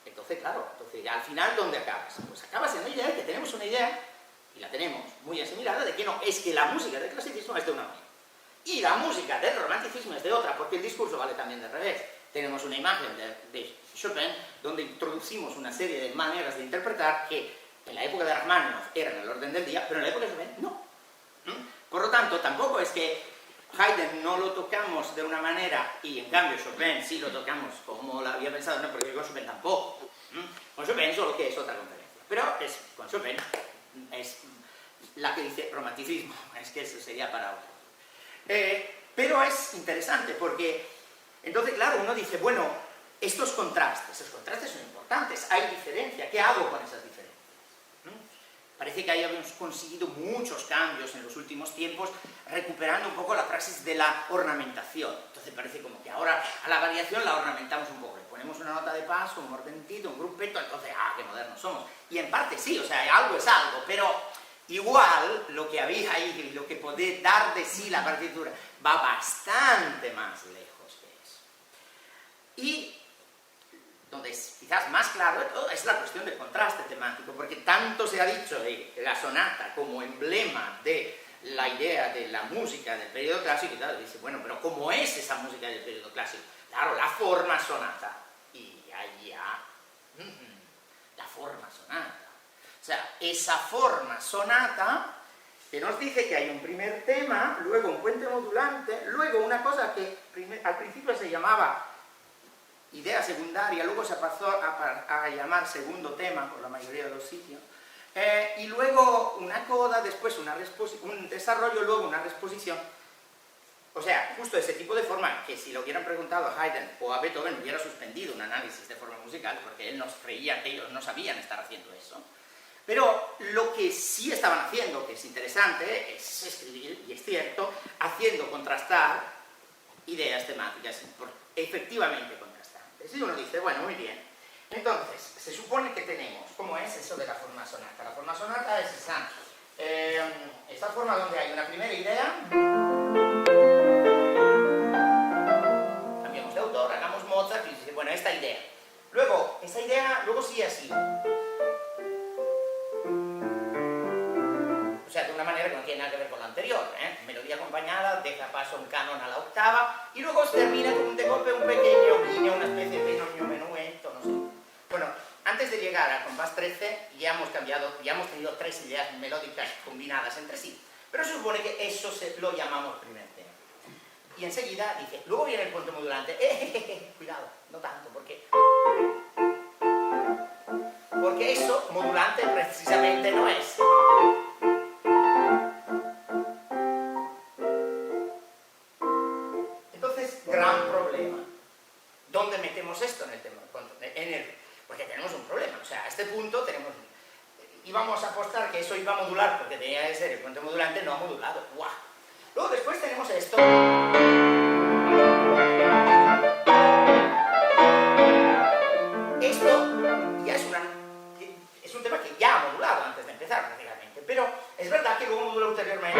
entonces, claro, al final, ¿dónde acabas? Pues acabas en la idea de que tenemos una idea, y la tenemos muy asimilada, de que no, es que la música del clasicismo es de una manera, y la música del romanticismo es de otra, porque el discurso vale también del revés. Tenemos una imagen de Chopin, donde introducimos una serie de maneras de interpretar que en la época de Rachmaninoff eran el orden del día, pero en la época de Chopin no. Por lo tanto, tampoco es que Haydn no lo tocamos de una manera y en cambio Chopin sí lo tocamos como lo había pensado, no, porque con Chopin tampoco. Con Chopin solo que es otra conferencia. Pero con Chopin es la que dice romanticismo, es que eso sería para otro. Pero es interesante porque entonces, claro, uno dice, bueno, esos contrastes son importantes, hay diferencia, ¿qué hago con esas diferencias? Parece que ahí habíamos conseguido muchos cambios en los últimos tiempos, recuperando un poco la praxis de la ornamentación. Entonces parece como que ahora a la variación la ornamentamos un poco, le ponemos una nota de paso, un mordentito, un grupeto, entonces, qué modernos somos. Y en parte sí, o sea, algo es algo, pero igual lo que había ahí, lo que puede dar de sí la partitura, va bastante más lejos que eso. Y donde es quizás más claro de todo es la cuestión del contraste temático, porque tanto se ha dicho de la sonata como emblema de la idea de la música del periodo clásico, y claro, dice, bueno, pero ¿cómo es esa música del periodo clásico? Claro, la forma sonata, y allá, la forma sonata. O sea, esa forma sonata que nos dice que hay un primer tema, luego un puente modulante, luego una cosa que al principio se llamaba idea secundaria, luego se pasó a llamar segundo tema por la mayoría de los sitios, y luego una coda, después un desarrollo, luego una resposición. O sea, justo ese tipo de forma que si lo hubieran preguntado a Haydn o a Beethoven hubiera suspendido un análisis de forma musical, porque él nos creía que ellos no sabían estar haciendo eso. Pero lo que sí estaban haciendo, que es interesante, es escribir, y es cierto, haciendo contrastar ideas temáticas, efectivamente contrastantes. Y uno dice, bueno, muy bien. Entonces, se supone que tenemos, ¿cómo es eso de la forma sonata? La forma sonata es esta forma donde hay una primera idea, cambiamos de autor, hagamos Mozart y dice, bueno, esta idea. Luego, esa idea, luego sigue así. O sea, de una manera que no tiene nada que ver con la anterior, melodía acompañada, deja paso a un canon a la octava, y luego se termina con de golpe un pequeño guiño, una especie de menueto, no sé. Bueno, antes de llegar al compás 13, ya hemos tenido tres ideas melódicas combinadas entre sí, pero se supone que eso lo llamamos primer tema. Y enseguida dice, luego viene el puente modulante, cuidado, no tanto, porque eso, modulante, precisamente no es. Gran problema. ¿Dónde metemos esto en el tema? Porque tenemos un problema. O sea, a este punto íbamos a apostar que eso iba a modular, porque tenía que ser el puente modulante no modulado. ¡Guau! Luego después tenemos esto. Esto ya es un tema que ya ha modulado antes de empezar, prácticamente. Pero es verdad que luego modula ulteriormente.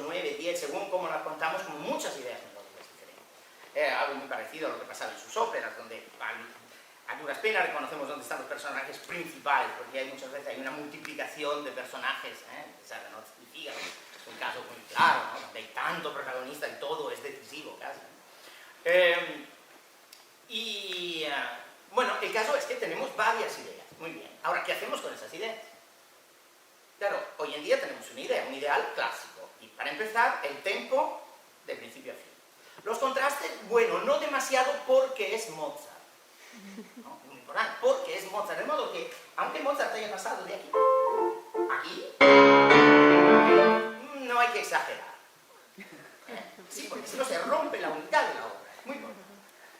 9, 10, según cómo las contamos, como muchas ideas melódicas diferentes. Algo muy parecido a lo que pasaba en sus óperas, donde a duras penas reconocemos dónde están los personajes principales, porque hay muchas veces una multiplicación de personajes, no significa, es un caso muy claro, ¿no? Donde hay tanto protagonista y todo es decisivo casi. Bueno, el caso es que tenemos varias ideas, muy bien. Ahora, ¿qué hacemos con esas ideas? Claro, hoy en día tenemos una idea, un ideal clásico, y para empezar, el tempo de principio a fin. Los contrastes, bueno, no demasiado porque es Mozart. ¿No? Muy importante, porque es Mozart, de modo que, aunque Mozart haya pasado de aquí a aquí, no hay que exagerar. Sí, porque si no se rompe la unidad de la obra, es muy importante.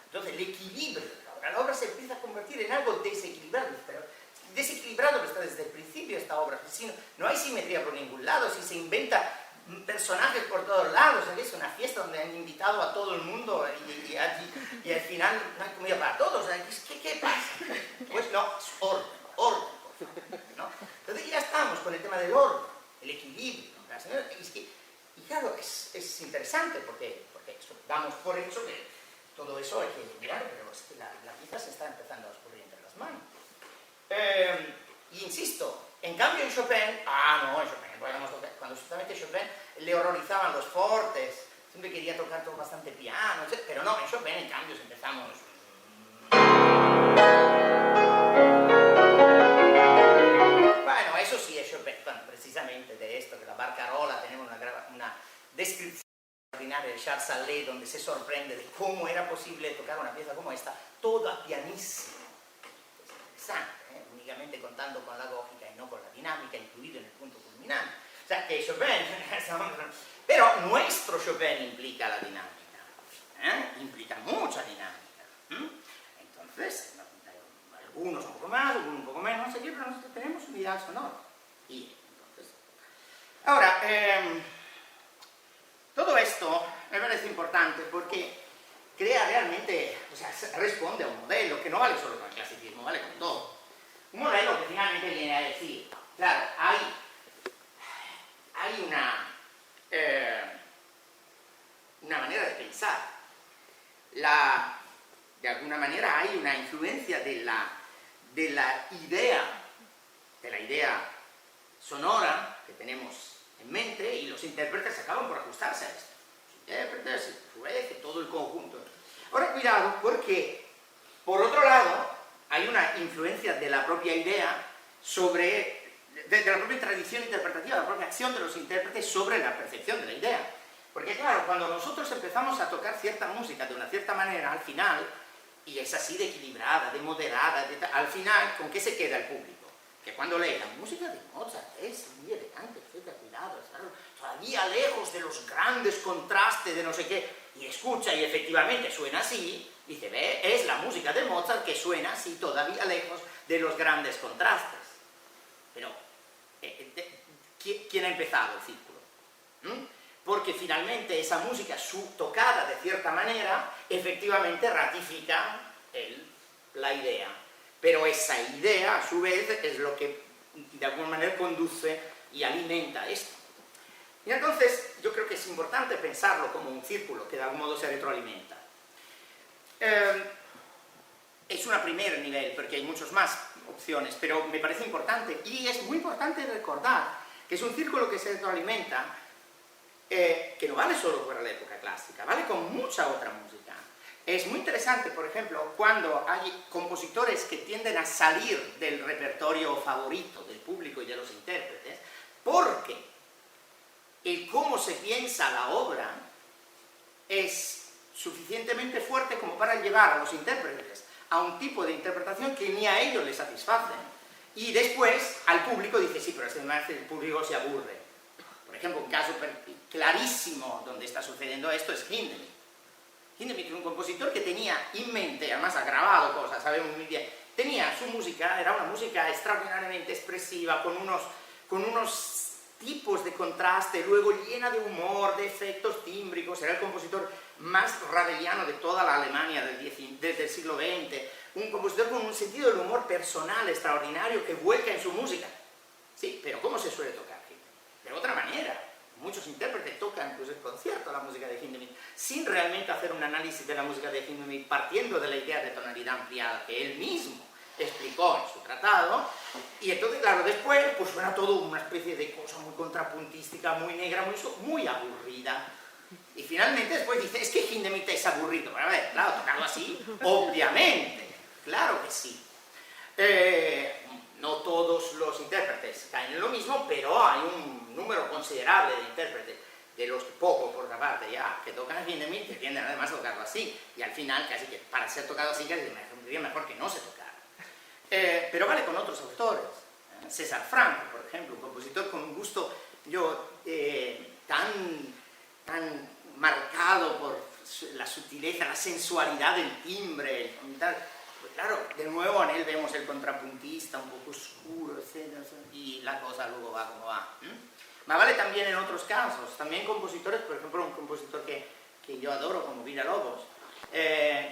Entonces, el equilibrio de la obra se empieza a convertir en algo desequilibrado, pero está desde el principio esta obra, si no hay simetría por ningún lado, si se inventa personajes por todos lados, es una fiesta donde han invitado a todo el mundo y al final no hay comida para todos, ¿qué pasa? Pues no, es orden, por favor, ¿no? Entonces ya estamos con el tema del orden, el equilibrio, ¿no? Y claro, es interesante porque damos por hecho que todo eso hay que mirar, pero es que la pieza se está empezando a escurrir entre las manos. Y insisto, en cambio en Chopin, en Chopin, cuando justamente Chopin le horrorizaban los fortes, siempre quería tocar todo bastante piano, pero no, en Chopin en cambio empezamos... Bueno, eso sí es Chopin, precisamente de esto, que la Barcarola, tenemos una descripción extraordinaria de Charles Salé, donde se sorprende de cómo era posible tocar una pieza como esta, toda pianísima. Es interesante, únicamente contando con la lógica y no con la dinámica, incluido en el punto culminante. O sea, que Chopin, pero nuestro Chopin implica la dinámica, implica mucha dinámica. Entonces, algunos un poco más, algunos un poco menos, no sé qué, pero nosotros tenemos un ideal sonoro. Y entonces, ahora, todo esto me parece importante porque crea realmente, o sea, responde a un modelo que no vale solo con el clasicismo, vale con todo. Un modelo que finalmente viene a decir, claro, hay una manera de pensar. De alguna manera hay una influencia de la idea sonora que tenemos en mente, y los intérpretes acaban por ajustarse a esto. Los intérpretes, a su vez, todo el conjunto. Ahora, cuidado, porque, por otro lado, hay una influencia de la propia idea de la propia tradición interpretativa, de la propia acción de los intérpretes sobre la percepción de la idea. Porque claro, cuando nosotros empezamos a tocar cierta música de una cierta manera, al final, y es así de equilibrada, de moderada, al final, ¿con qué se queda el público? Que cuando lee la música de Mozart es muy elegante, etcétera, cuidado, todavía lejos de los grandes contrastes de no sé qué, y escucha y efectivamente suena así, dice, ve, es la música de Mozart que suena así, todavía lejos de los grandes contrastes. Pero, ¿quién ha empezado el círculo? Porque finalmente esa música tocada de cierta manera, efectivamente ratifica la idea. Pero esa idea, a su vez, es lo que de alguna manera conduce y alimenta esto. Y entonces, yo creo que es importante pensarlo como un círculo que de algún modo se retroalimenta. Es un primer nivel, porque hay muchas más opciones, pero me parece importante, y es muy importante recordar que es un círculo que se retroalimenta, que no vale solo para la época clásica, vale con mucha otra música. Es muy interesante, por ejemplo, cuando hay compositores que tienden a salir del repertorio favorito del público y de los intérpretes, porque el cómo se piensa la obra es suficientemente fuerte como para llevar a los intérpretes a un tipo de interpretación que ni a ellos les satisface, y después al público dice, sí, pero el público se aburre. Por ejemplo, un caso clarísimo donde está sucediendo esto es Hindemith. Hindemith, un compositor que tenía en mente, además ha grabado cosas, sabemos muy bien, tenía su música, era una música extraordinariamente expresiva, con unos tipos de contraste, luego llena de humor, de efectos tímbricos, era el compositor más raveliano de toda la Alemania desde el siglo XX, un compositor con un sentido del humor personal extraordinario que vuelca en su música. Sí, pero ¿cómo se suele tocar? De otra manera, muchos intérpretes tocan incluso en concierto la música de Hindemith sin realmente hacer un análisis de la música de Hindemith partiendo de la idea de tonalidad ampliada que él mismo explicó en su tratado, y entonces claro, después pues suena todo una especie de cosa muy contrapuntística, muy negra, muy aburrida, y finalmente después dice, es que Hindemith es aburrido. Bueno, a ver, claro, tocarlo así, obviamente, claro que sí. No todos los intérpretes caen en lo mismo, pero hay un número considerable de intérpretes, de los pocos por otra parte ya, que tocan Hindemith, que tienden además a tocarlo así, y al final casi que para ser tocado así casi sería mejor que no se tocara. Pero vale con otros autores. César Franco, por ejemplo, un compositor con un gusto tan marcado por la sutileza, la sensualidad del timbre, pues claro, de nuevo en él vemos el contrapuntista un poco oscuro, etcétera, y la cosa luego va como va. Más vale también en otros casos, también compositores, por ejemplo, un compositor que yo adoro como Villa-Lobos.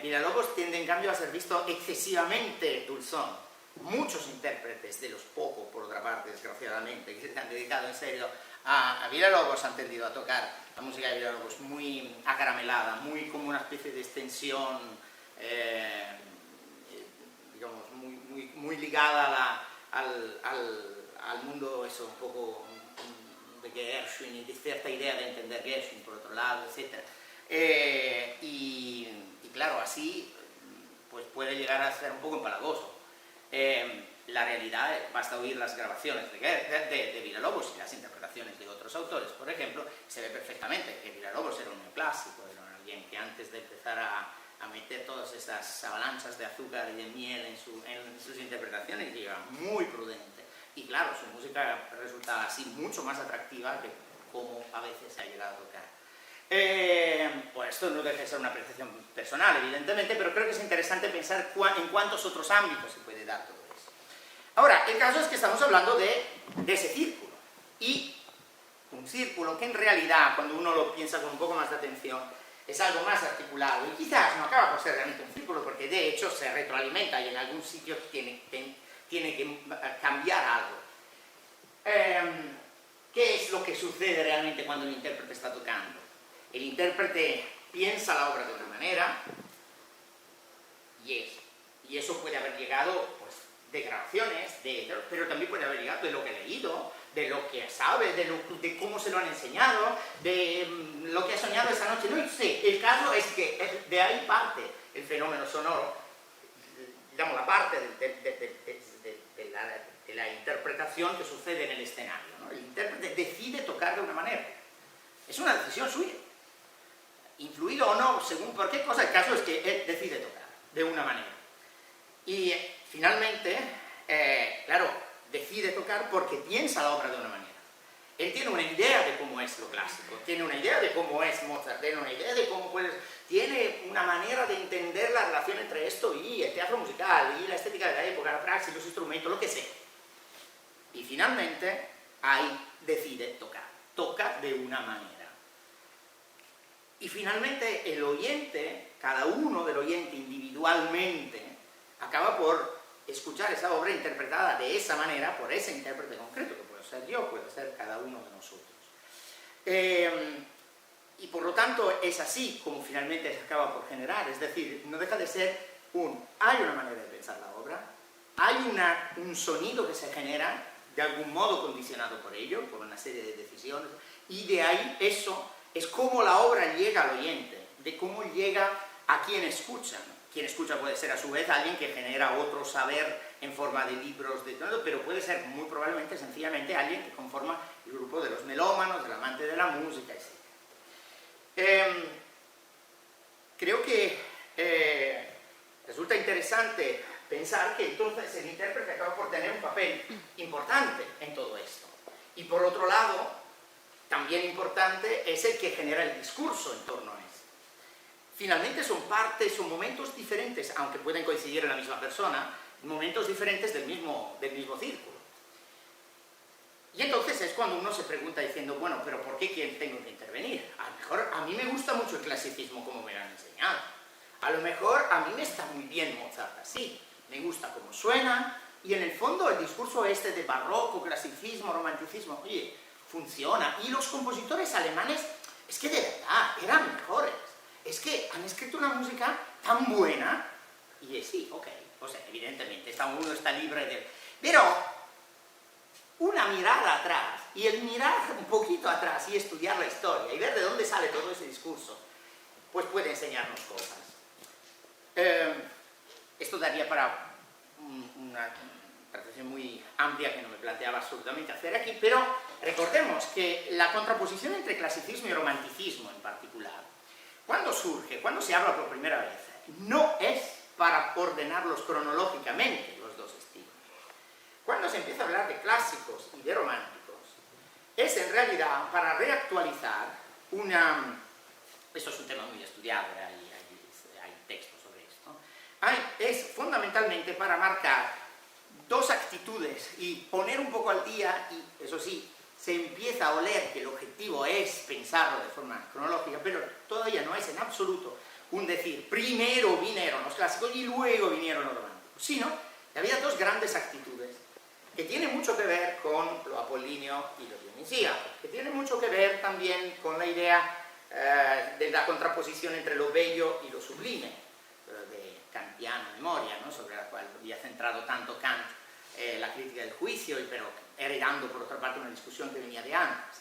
Villa-Lobos tiende en cambio a ser visto excesivamente dulzón. Muchos intérpretes, de los pocos por otra parte, desgraciadamente, que se han dedicado en serio a Villa-Lobos, han tendido a tocar la música de Villa-Lobos muy acaramelada, muy como una especie de extensión, digamos, muy ligada al mundo, eso, un poco de Gershwin y de cierta idea de entender Gershwin, por otro lado, etc. Y claro, así pues puede llegar a ser un poco empalagoso. La realidad, basta oír las grabaciones de Villa-Lobos y las interpretaciones de otros autores, por ejemplo, se ve perfectamente que Villa-Lobos era un neoclásico, era alguien que antes de empezar a meter todas esas avalanchas de azúcar y de miel en sus interpretaciones, era muy prudente. Y claro, su música resulta así mucho más atractiva que como a veces se ha llegado a tocar. Pues esto no deja de ser una apreciación personal, evidentemente, pero creo que es interesante pensar en cuántos otros ámbitos se puede dar todo eso. Ahora, el caso es que estamos hablando de ese círculo, y un círculo que en realidad, cuando uno lo piensa con un poco más de atención, es algo más articulado, y quizás no acaba por ser realmente un círculo, porque de hecho se retroalimenta y en algún sitio tiene que cambiar algo. ¿Qué es lo que sucede realmente cuando el intérprete está tocando? El intérprete piensa la obra de una manera, y eso puede haber llegado pues, de grabaciones, pero también puede haber llegado de lo que ha leído, de lo que sabe, de cómo se lo han enseñado, de lo que ha soñado esa noche. No sé, el caso es que de ahí parte el fenómeno sonoro, digamos, la parte de la interpretación que sucede en el escenario, ¿no? El intérprete decide tocar de una manera. Es una decisión suya. Influido o no, según por qué cosa, el caso es que él decide tocar de una manera. Y finalmente, claro, decide tocar porque piensa la obra de una manera. Él tiene una idea de cómo es lo clásico, tiene una idea de cómo es Mozart, tiene una idea de cómo tiene una manera de entender la relación entre esto y el teatro musical, y la estética de la época, la praxis, los instrumentos, lo que sea. Y finalmente, ahí decide tocar, toca de una manera. Y finalmente el oyente, cada uno del oyente individualmente, acaba por escuchar esa obra interpretada de esa manera por ese intérprete concreto, que puede ser yo, puede ser cada uno de nosotros. Y por lo tanto es así como finalmente se acaba por generar, es decir, no deja de ser hay una manera de pensar la obra, hay un sonido que se genera de algún modo condicionado por ello, por una serie de decisiones, y de ahí eso es cómo la obra llega al oyente, de cómo llega a quien escucha. Quien escucha puede ser a su vez alguien que genera otro saber en forma de libros, de todo, pero puede ser muy probablemente sencillamente alguien que conforma el grupo de los melómanos, del amante de la música, etc. Creo que resulta interesante pensar que entonces el intérprete acaba por tener un papel importante en todo esto. Y por otro lado, también importante es el que genera el discurso en torno a eso. Finalmente son momentos diferentes, aunque pueden coincidir en la misma persona, momentos diferentes del mismo círculo. Y entonces es cuando uno se pregunta diciendo, bueno, pero ¿por qué tengo que intervenir? A lo mejor a mí me gusta mucho el clasicismo como me lo han enseñado. A lo mejor a mí me está muy bien Mozart así, me gusta cómo suena, y en el fondo el discurso de barroco, clasicismo, romanticismo, oye, funciona. Y los compositores alemanes, es que de verdad, eran mejores. Es que han escrito una música tan buena, y sí, ok, o sea, evidentemente, uno está libre de... Pero una mirada atrás, y el mirar un poquito atrás y estudiar la historia, y ver de dónde sale todo ese discurso, pues puede enseñarnos cosas. Esto daría para una presentación muy amplia que no me planteaba absolutamente hacer aquí, pero recordemos que la contraposición entre clasicismo y romanticismo en particular, cuando surge, cuando se habla por primera vez, no es para ordenarlos cronológicamente los dos estilos. Cuando se empieza a hablar de clásicos y de románticos, es en realidad para reactualizar una... Eso es un tema muy estudiado, hay textos sobre esto. Es fundamentalmente para marcar dos actitudes y poner un poco al día, y eso sí, se empieza a oler que el objetivo es pensarlo de forma cronológica, pero todavía no es en absoluto un decir, primero vinieron los clásicos y luego vinieron los románticos, sino que había dos grandes actitudes que tienen mucho que ver con lo apolíneo y lo dionisíaco, que tienen mucho que ver también con la idea de la contraposición entre lo bello y lo sublime, de kantiana memoria, ¿no?, sobre la cual había centrado tanto Kant la crítica del juicio, pero heredando por otra parte una discusión que venía de antes.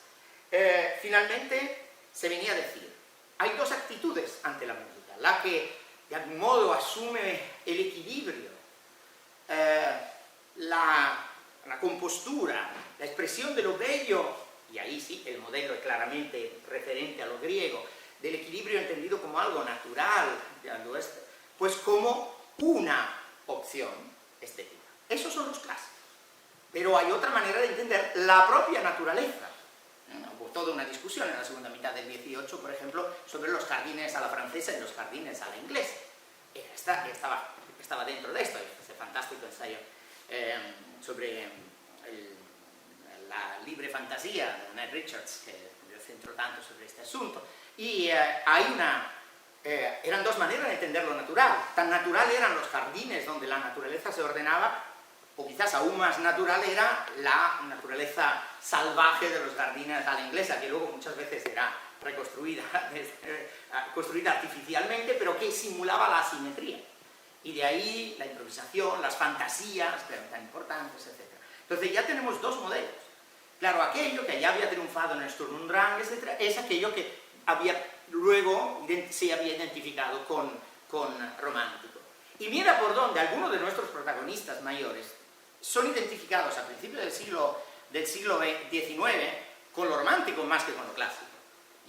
Finalmente se venía a decir, hay dos actitudes ante la música, la que de algún modo asume el equilibrio, la compostura, la expresión de lo bello, y ahí sí, el modelo es claramente referente a lo griego, del equilibrio entendido como algo natural, pues como una opción estética. Esos son los clásicos. Pero hay otra manera de entender la propia naturaleza. Hubo toda una discusión en la segunda mitad del 18, por ejemplo, sobre los jardines a la francesa y los jardines a la inglesa. Estaba dentro de esto, ese fantástico ensayo sobre la libre fantasía de Ned Richards, que yo centro tanto sobre este asunto. Y eran dos maneras de entender lo natural. Tan natural eran los jardines donde la naturaleza se ordenaba, o quizás aún más natural era la naturaleza salvaje de los jardines a la inglesa, que luego muchas veces era reconstruida, construida artificialmente, pero que simulaba la asimetría. Y de ahí la improvisación, las fantasías, que eran tan importantes, etc. Entonces ya tenemos dos modelos. Claro, aquello que ya había triunfado en el Sturm und Drang, etc., es aquello que luego se había identificado con romántico. Y mira por dónde algunos de nuestros protagonistas mayores son identificados a principios del siglo XIX con lo romántico más que con lo clásico.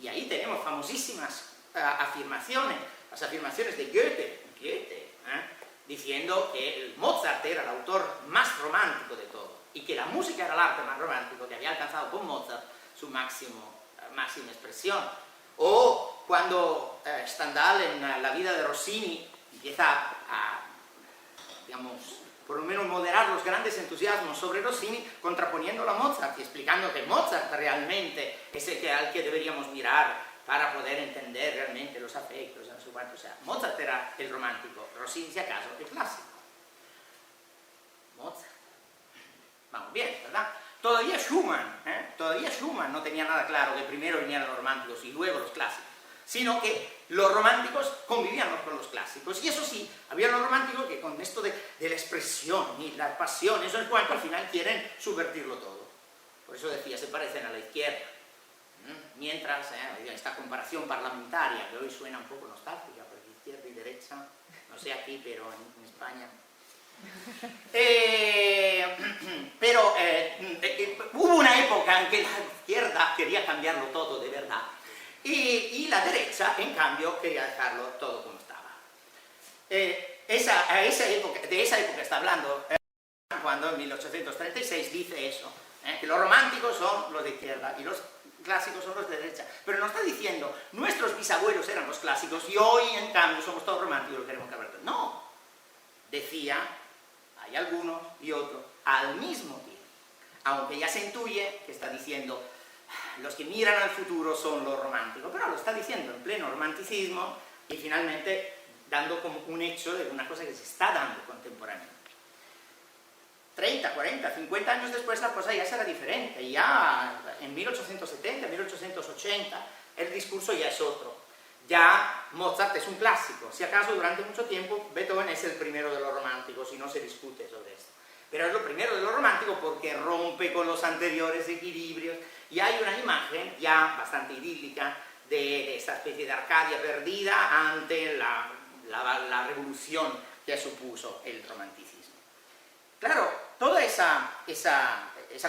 Y ahí tenemos famosísimas afirmaciones, las afirmaciones de Goethe, diciendo que Mozart era el autor más romántico de todo y que la música era el arte más romántico que había alcanzado con Mozart su máxima expresión. O cuando Stendhal en la vida de Rossini empieza a, digamos, por lo menos moderar los grandes entusiasmos sobre Rossini, contraponiéndolo a Mozart y explicando que Mozart realmente es el al que deberíamos mirar para poder entender realmente los afectos, no sé cuánto. O sea, Mozart era el romántico, Rossini, si acaso, el clásico. Mozart. Vamos bien, ¿verdad? Todavía Schumann no tenía nada claro que primero vinieran los románticos y luego los clásicos, sino que los románticos convivían con los clásicos. Y eso sí, había los románticos que con esto de la expresión y la pasión, eso es cuanto al final quieren subvertirlo todo. Por eso decía, se parecen a la izquierda. Mientras, esta comparación parlamentaria, que hoy suena un poco nostálgica, porque izquierda y derecha, no sé aquí, pero en España... pero hubo una época en que la izquierda quería cambiarlo todo de verdad y la derecha, en cambio, quería dejarlo todo como estaba. De esa época está hablando cuando en 1836 dice eso, que los románticos son los de izquierda y los clásicos son los de derecha, pero no está diciendo nuestros bisabuelos eran los clásicos y hoy en cambio somos todos románticos y lo queremos cambiar todo. No, decía, hay algunos y otros al mismo tiempo, aunque ya se intuye que está diciendo los que miran al futuro son los románticos, pero lo está diciendo en pleno romanticismo y finalmente dando como un hecho de una cosa que se está dando contemporáneamente. 30, 40, 50 años después la cosa ya será diferente. Ya en 1870, 1880, el discurso ya es otro. Ya Mozart es un clásico. Si acaso durante mucho tiempo Beethoven es el primero de los románticos y no se discute sobre esto. Pero es lo primero de los románticos porque rompe con los anteriores equilibrios y hay una imagen ya bastante idílica de esta especie de Arcadia perdida ante la revolución que supuso el romanticismo. Claro, toda esa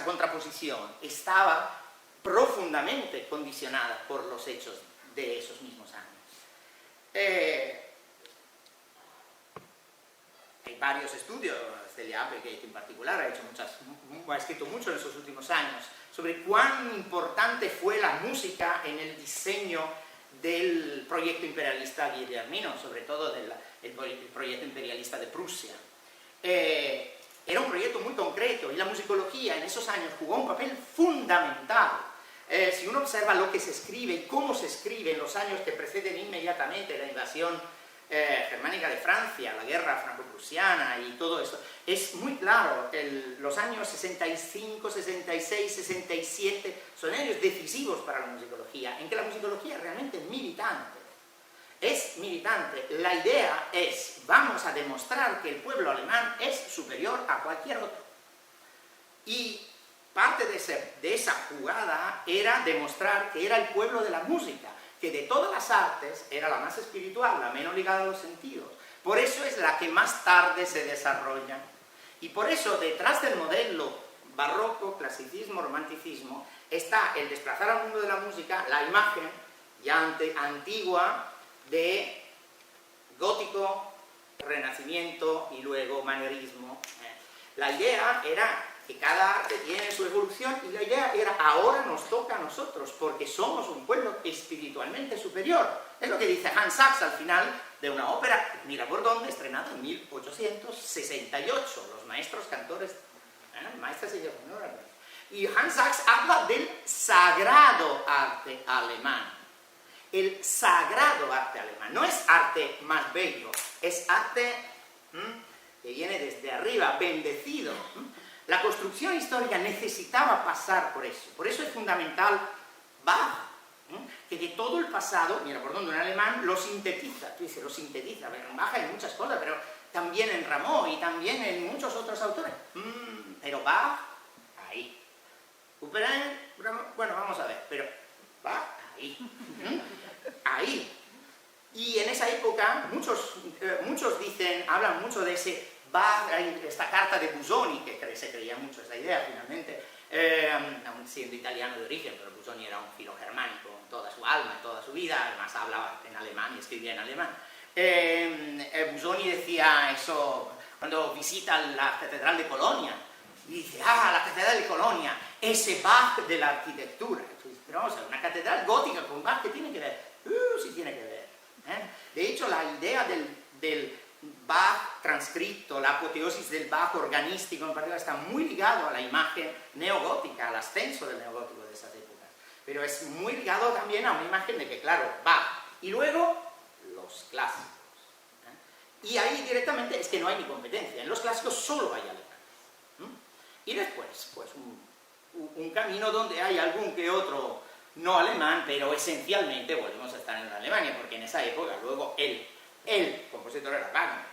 contraposición estaba profundamente condicionada por los hechos de esos mismos años. Hay varios estudios, Celia Applegate en particular ha escrito mucho en esos últimos años sobre cuán importante fue la música en el diseño del proyecto imperialista guillermino, sobre todo el proyecto imperialista de Prusia. Era un proyecto muy concreto y la musicología en esos años jugó un papel fundamental. Si uno observa lo que se escribe y cómo se escribe en los años que preceden inmediatamente la invasión germánica de Francia, la guerra franco-prusiana y todo esto, es muy claro, los años 65, 66, 67 son años decisivos para la musicología, en que la musicología es realmente militante. Es militante. La idea es, vamos a demostrar que el pueblo alemán es superior a cualquier otro. Y parte de esa jugada era demostrar que era el pueblo de la música, que de todas las artes era la más espiritual, la menos ligada a los sentidos. Por eso es la que más tarde se desarrolla. Y por eso detrás del modelo barroco, clasicismo, romanticismo, está el desplazar al mundo de la música la imagen ya antigua de gótico, renacimiento y luego manierismo. La idea era que cada arte tiene su evolución y la idea era ahora nos toca a nosotros porque somos un pueblo espiritualmente superior. Es lo que dice Hans Sachs al final de una ópera, mira por dónde, estrenada en 1868, los maestros cantores, maestras y señores. Y Hans Sachs habla del sagrado arte alemán. El sagrado arte alemán, no es arte más bello, es arte que viene desde arriba, bendecido. La construcción histórica necesitaba pasar por eso es fundamental Bach, que de todo el pasado, mira por dónde un alemán lo sintetiza, tú dices, lo sintetiza, en Bach hay muchas cosas, pero también en Rameau y también en muchos otros autores, pero Bach, ahí. Couperin, bueno, vamos a ver, pero Bach, ahí. Ahí. Y en esa época muchos dicen, hablan mucho de ese Bach, esta carta de Busoni, que se creía mucho esa idea finalmente, aún siendo italiano de origen, pero Busoni era un filo germánico en toda su alma, en toda su vida, además hablaba en alemán y escribía en alemán. Busoni decía eso cuando visita la catedral de Colonia, y dice, la catedral de Colonia, ese Bach de la arquitectura. Pero vamos a ver, una catedral gótica con Bach, ¿qué tiene que ver? Sí tiene que ver. De hecho, la idea del Bach transcrito, la apoteosis del Bach organístico en particular, está muy ligado a la imagen neogótica, al ascenso del neogótico de esas épocas. Pero es muy ligado también a una imagen de que, claro, Bach. Y luego, los clásicos. Y ahí directamente es que no hay ni competencia. En los clásicos solo hay alemán. Y después, pues, un camino donde hay algún que otro no alemán, pero esencialmente volvemos a estar en la Alemania, porque en esa época luego el compositor era Wagner,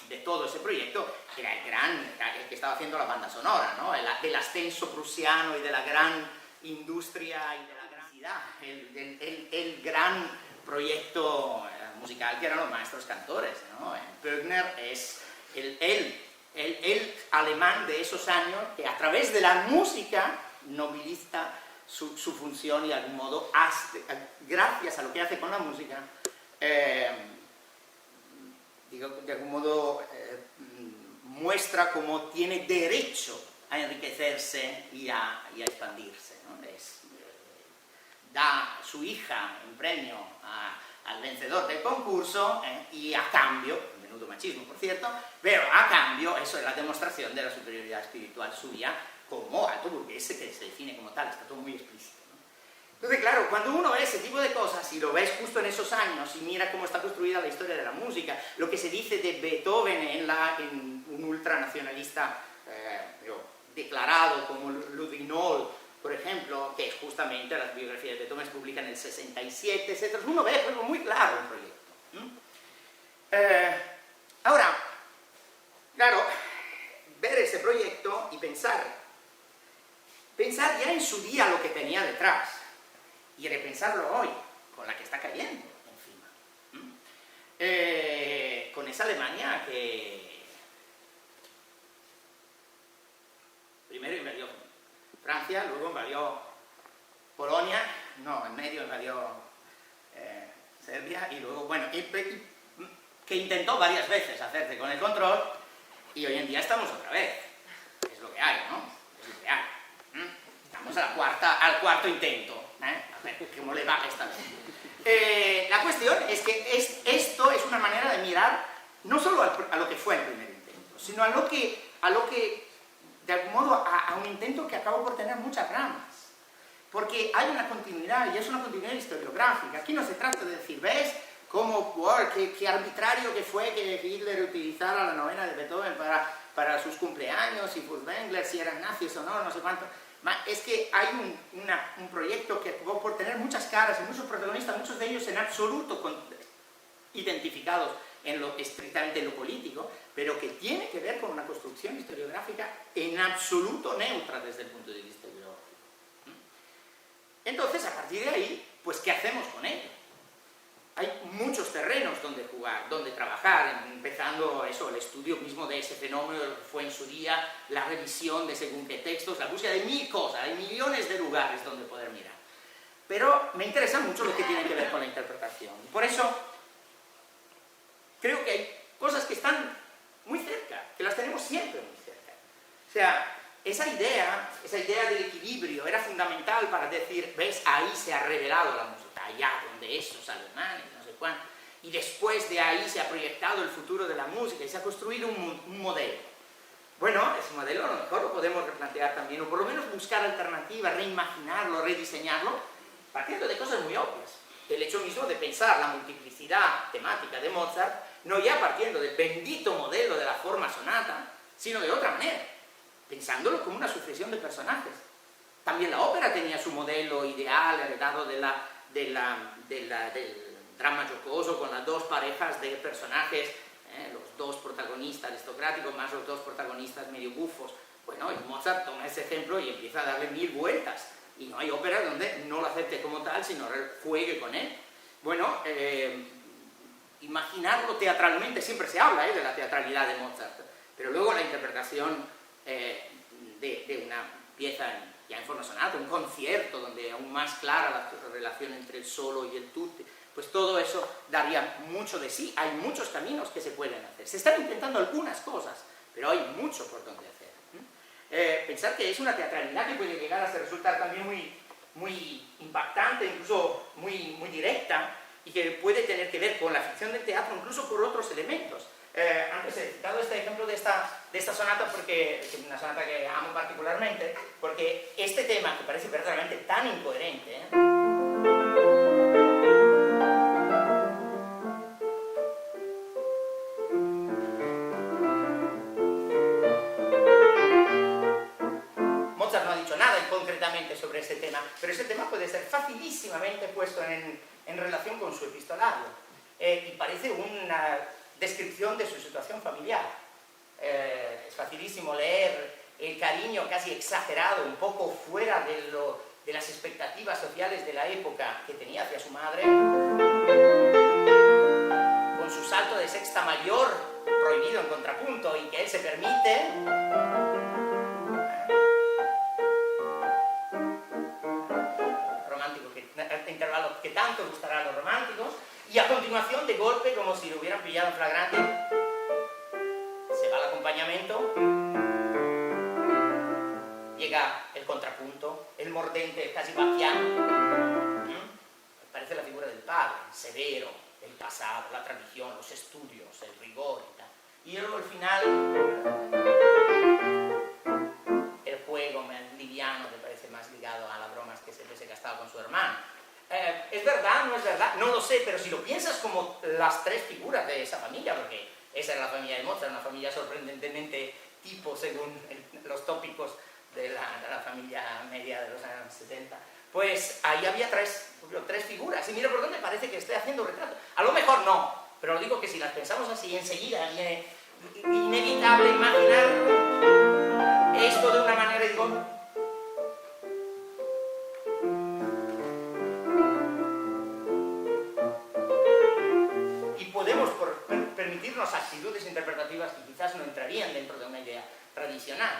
de todo ese proyecto era el que estaba haciendo la banda sonora, ¿no? Del ascenso prusiano y de la gran industria y de la gran ciudad, el gran proyecto musical que eran los maestros cantores, ¿no? Böckner es el alemán de esos años que a través de la música moviliza su función y de algún modo, gracias a lo que hace con la música, de algún modo muestra cómo tiene derecho a enriquecerse y a expandirse, ¿no? Da su hija en premio al vencedor del concurso y a cambio, menudo machismo por cierto, pero a cambio eso es la demostración de la superioridad espiritual suya como alto burgués que se define como tal, está todo muy explícito, ¿no? Entonces, claro, cuando uno ve ese tipo de cosas y lo ves justo en esos años y mira cómo está construida la historia de la música, lo que se dice de Beethoven en un ultranacionalista declarado como Ludwig Noll, por ejemplo, que justamente las biografías de Beethoven se publican en el 67, etc. Uno ve muy claro el proyecto. Ahora, claro, ver ese proyecto y pensar ya en su día lo que tenía detrás y repensarlo hoy, con la que está cayendo encima. Con esa Alemania que primero invadió Francia, luego invadió Polonia, no, en medio invadió Serbia y luego, bueno, que intentó varias veces hacerse con el control y hoy en día estamos otra vez. Es lo que hay, ¿no? Es lo que hay. Estamos al cuarto intento. A ver cómo le va esta vez. La cuestión es que esto es una manera de mirar no solo a lo que fue el primer intento, sino a lo que de algún modo, a un intento que acabó por tener muchas ramas. Porque hay una continuidad, y es una continuidad historiográfica. Aquí no se trata de decir, ¿ves? Qué arbitrario que fue que Hitler utilizara la novena de Beethoven para sus cumpleaños, y Furtwängler, si eran nazis o no, no sé cuánto. Es que hay un proyecto que acabó por tener muchas caras y muchos protagonistas, muchos de ellos en absoluto identificados estrictamente en lo político, pero que tiene que ver con una construcción historiográfica en absoluto neutra desde el punto de vista ideológico. Entonces, a partir de ahí, pues, ¿qué hacemos con ello? Hay muchos terrenos donde jugar, donde trabajar, empezando eso, el estudio mismo de ese fenómeno, lo que fue en su día, la revisión de según qué textos, la búsqueda de mil cosas, hay millones de lugares donde poder mirar. Pero me interesa mucho lo que tiene que ver con la interpretación. Por eso, creo que hay cosas que están muy cerca, que las tenemos siempre muy cerca. O sea, esa idea del equilibrio era fundamental para decir, ves, ahí se ha revelado la música, allá donde esos alemanes, no sé cuánto, y después de ahí se ha proyectado el futuro de la música y se ha construido un modelo. Bueno, ese modelo a lo mejor lo podemos replantear también, o por lo menos buscar alternativas, reimaginarlo, rediseñarlo, partiendo de cosas muy obvias. El hecho mismo de pensar la multiplicidad temática de Mozart, no ya partiendo del bendito modelo de la forma sonata, sino de otra manera, pensándolo como una sucesión de personajes. También la ópera tenía su modelo ideal, heredado del drama jocoso, con las dos parejas de personajes, los dos protagonistas aristocráticos más los dos protagonistas medio bufos. Bueno, y Mozart toma ese ejemplo y empieza a darle mil vueltas. Y no hay ópera donde no lo acepte como tal, sino juegue con él. Bueno, imaginarlo teatralmente, siempre se habla de la teatralidad de Mozart, pero luego la interpretación de una pieza ya en forma sonata, un concierto donde aún más clara la relación entre el solo y el tutti, pues todo eso daría mucho de sí. Hay muchos caminos que se pueden hacer. Se están intentando algunas cosas, pero hay mucho por donde hacer. Pensar que es una teatralidad que puede llegar a resultar también muy impactante, incluso muy directa, y que puede tener que ver con la ficción del teatro, incluso por otros elementos. Antes he citado este ejemplo de esta sonata, porque es una sonata que amo particularmente, porque este tema, que parece verdaderamente tan incoherente, Mozart no ha dicho nada concretamente sobre ese tema, pero ese tema puede ser facilísimamente puesto en relación con su epistolario, y parece una descripción de su situación familiar. Es facilísimo leer el cariño casi exagerado, un poco fuera de las expectativas sociales de la época que tenía hacia su madre, con su salto de sexta mayor prohibido en contrapunto y que él se permite. Intervalos que tanto gustará a los románticos, y a continuación, de golpe, como si lo hubieran pillado en flagrante, se va el acompañamiento, llega el contrapunto, el mordente casi bachiano, parece la figura del padre, severo, el pasado, la tradición, los estudios, el rigor y tal. Y luego al final, el juego más liviano, que parece más ligado a las bromas que siempre se gastaba con su hermano. ¿Es verdad? ¿No es verdad? No lo sé, pero si lo piensas como las tres figuras de esa familia, porque esa era la familia de Mozart, una familia sorprendentemente tipo según los tópicos de la familia media de los años 70, pues ahí había tres figuras, y mira por dónde parece que estoy haciendo retrato. A lo mejor no, pero digo que si las pensamos así, enseguida viene inevitable imaginar esto de una manera, y digo, y podemos permitirnos actitudes interpretativas que quizás no entrarían dentro de una idea tradicional.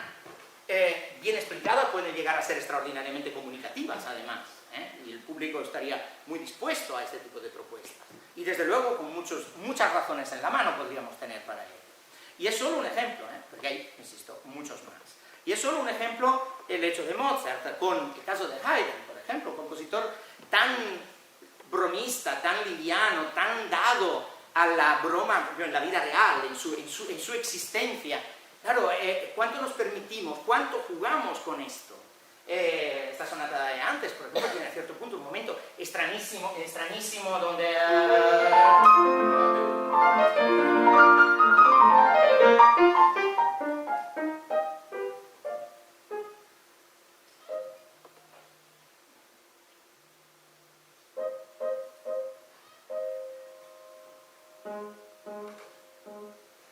Bien explicada, pueden llegar a ser extraordinariamente comunicativas, además, y el público estaría muy dispuesto a este tipo de propuestas. Y desde luego, con muchas razones en la mano podríamos tener para ello. Y es solo un ejemplo, porque hay, insisto, muchos más. Y es solo un ejemplo el hecho de Mozart, con el caso de Haydn, por ejemplo, compositor tan bromista, tan liviano, tan dado a la broma en la vida real, en su existencia. Claro, ¿cuánto nos permitimos, cuánto jugamos con esto? Esta sonata de antes, por ejemplo, tiene a cierto punto un momento extrañísimo donde...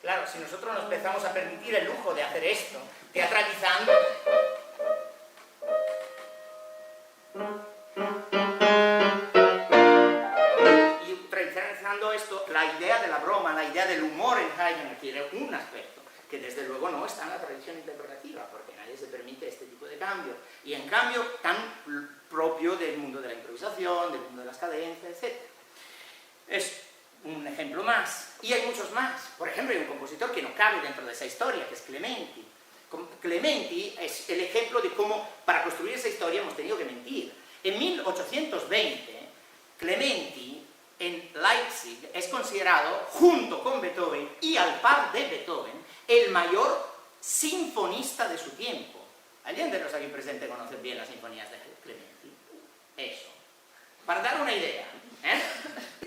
Claro, si nosotros nos empezamos a permitir el lujo de hacer esto, teatralizando... y teatralizando esto, la idea de la broma, la idea del humor en Haydn adquiere un aspecto que desde luego no está en la tradición interpretativa, porque nadie se permite este tipo de cambio. Y en cambio, tan propio del mundo de la improvisación, del mundo de las cadencias, etc. Es un ejemplo más, y hay muchos más. Por ejemplo, hay un compositor que no cabe dentro de esa historia, que es Clementi. Clementi es el ejemplo de cómo para construir esa historia hemos tenido que mentir. En 1820, Clementi en Leipzig es considerado, junto con Beethoven y al par de Beethoven, el mayor sinfonista de su tiempo. ¿Alguien de los aquí presentes conoce bien las sinfonías de Clementi? Eso. Para dar una idea,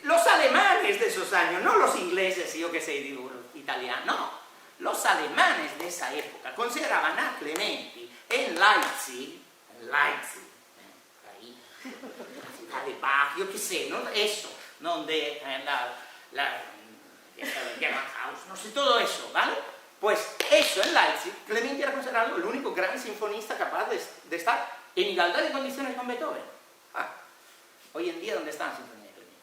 los alemanes de esos años, no los ingleses, yo que sé, digo, italianos, no, los alemanes de esa época consideraban a Clementi en Leipzig, ahí, la ciudad de Bach, yo que sé, ¿no? Eso, donde Gewandhaus, no sé, todo eso, ¿vale? Pues eso, en Leipzig, Clementi era considerado el único gran sinfonista capaz de estar en igualdad de condiciones con Beethoven. Hoy en día, ¿dónde está la sinfonía de Clementi?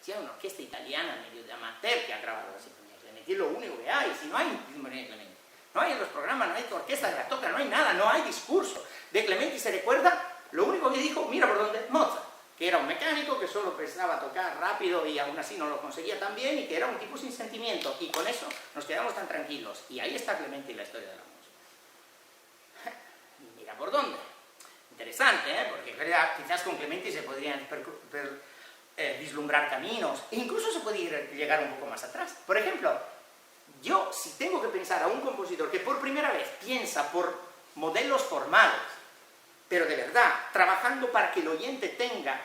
Si hay una orquesta italiana medio de amateur que ha grabado la sinfonía de Clementi, es lo único que hay. Si no hay sinfonía de Clementi, no hay en los programas, no hay orquesta que la toca, no hay nada, no hay discurso. De Clementi se recuerda lo único que dijo, mira por dónde, Mozart, que era un mecánico que solo pensaba tocar rápido y aún así no lo conseguía tan bien, y que era un tipo sin sentimiento, y con eso nos quedamos tan tranquilos. Y ahí está Clementi en la historia de la música. Mira por dónde. Interesante, porque quizás con Clementi se podrían vislumbrar caminos, e incluso se puede llegar un poco más atrás. Por ejemplo, yo si tengo que pensar a un compositor que por primera vez piensa por modelos formales, pero de verdad, trabajando para que el oyente tenga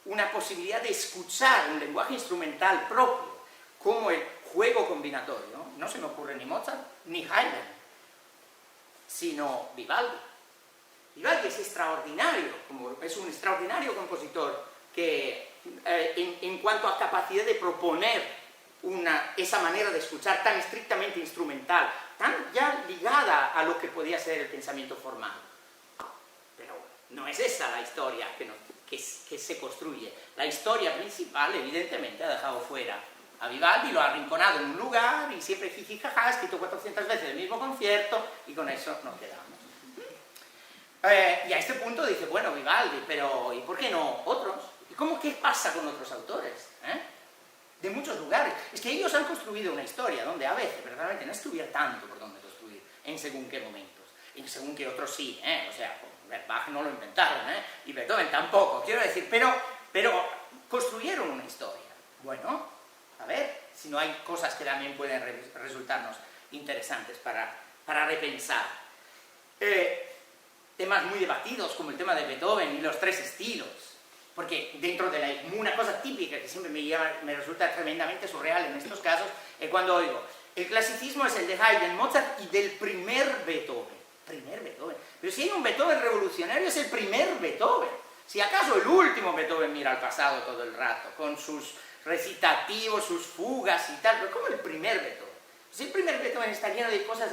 una posibilidad de escuchar un lenguaje instrumental propio, como el juego combinatorio, no se me ocurre ni Mozart ni Haydn, sino Vivaldi. Vivaldi es extraordinario, es un extraordinario compositor que en cuanto a capacidad de proponer esa manera de escuchar tan estrictamente instrumental, tan ya ligada a lo que podía ser el pensamiento formal. Pero no es esa la historia que se construye. La historia principal, evidentemente, ha dejado fuera a Vivaldi, lo ha arrinconado en un lugar y siempre jijijaja, ha escrito 400 veces el mismo concierto y con eso nos quedamos. Y a este punto dice, bueno, Vivaldi, pero ¿y por qué no otros? ¿Y qué pasa con otros autores? De muchos lugares. Es que ellos han construido una historia donde a veces, verdaderamente, no estuviera tanto por donde construir, en según qué momentos, y según qué otros sí, o sea, Bach no lo inventaron, y Beethoven tampoco, quiero decir, pero construyeron una historia. Bueno, a ver si no hay cosas que también pueden resultarnos interesantes para repensar. Temas muy debatidos como el tema de Beethoven y los tres estilos, porque dentro de una cosa típica que siempre me resulta tremendamente surreal en estos casos es cuando oigo El clasicismo es el de Haydn, Mozart y del primer Beethoven. Pero si hay un Beethoven revolucionario, es el primer Beethoven. Si acaso el último Beethoven mira al pasado todo el rato, con sus recitativos, sus fugas y tal, pero como el primer Beethoven. Si el primer Beethoven está lleno de cosas...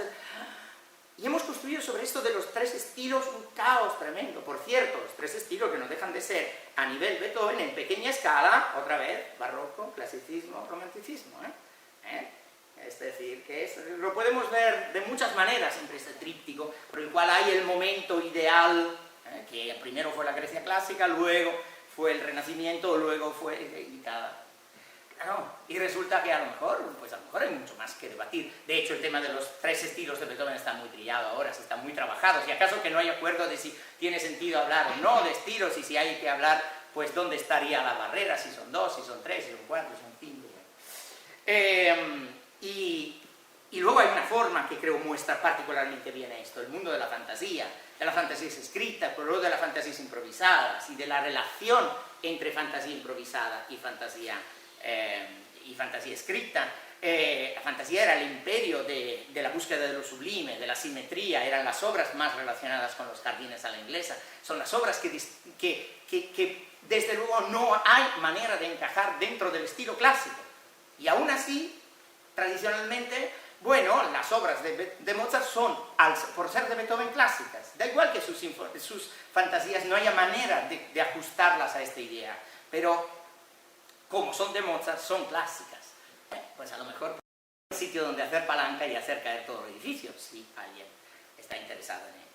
Y hemos construido sobre esto de los tres estilos un caos tremendo. Por cierto, los tres estilos que no dejan de ser a nivel Beethoven, en pequeña escala, otra vez, barroco, clasicismo, romanticismo. Es decir, que lo podemos ver de muchas maneras, siempre este tríptico, por el cual hay el momento ideal, que primero fue la Grecia clásica, luego fue el Renacimiento, luego fue... y resulta que a lo mejor hay mucho más que debatir. De hecho, el tema de los tres estilos de Beethoven está muy trillado ahora, está muy trabajado. Si acaso que no hay acuerdo de si tiene sentido hablar o no de estilos, y si hay que hablar, pues dónde estaría la barrera, si son dos, si son tres, si son cuatro, si son cinco. Y luego hay una forma que creo muestra particularmente bien esto, el mundo de la fantasía. De la fantasía es escrita, pero luego de la fantasía es improvisada, y de la relación entre fantasía improvisada y fantasía escrita. La fantasía era el imperio de la búsqueda de lo sublime, de la simetría, eran las obras más relacionadas con los jardines a la inglesa, son las obras que desde luego no hay manera de encajar dentro del estilo clásico. Y aún así, tradicionalmente, bueno, las obras de Mozart son, por ser de Beethoven, clásicas. Da igual que sus fantasías no haya manera de ajustarlas a esta idea, pero como son de Mozart, son clásicas. Pues a lo mejor un sitio donde hacer palanca y hacer caer todo el edificio, si alguien está interesado en ello.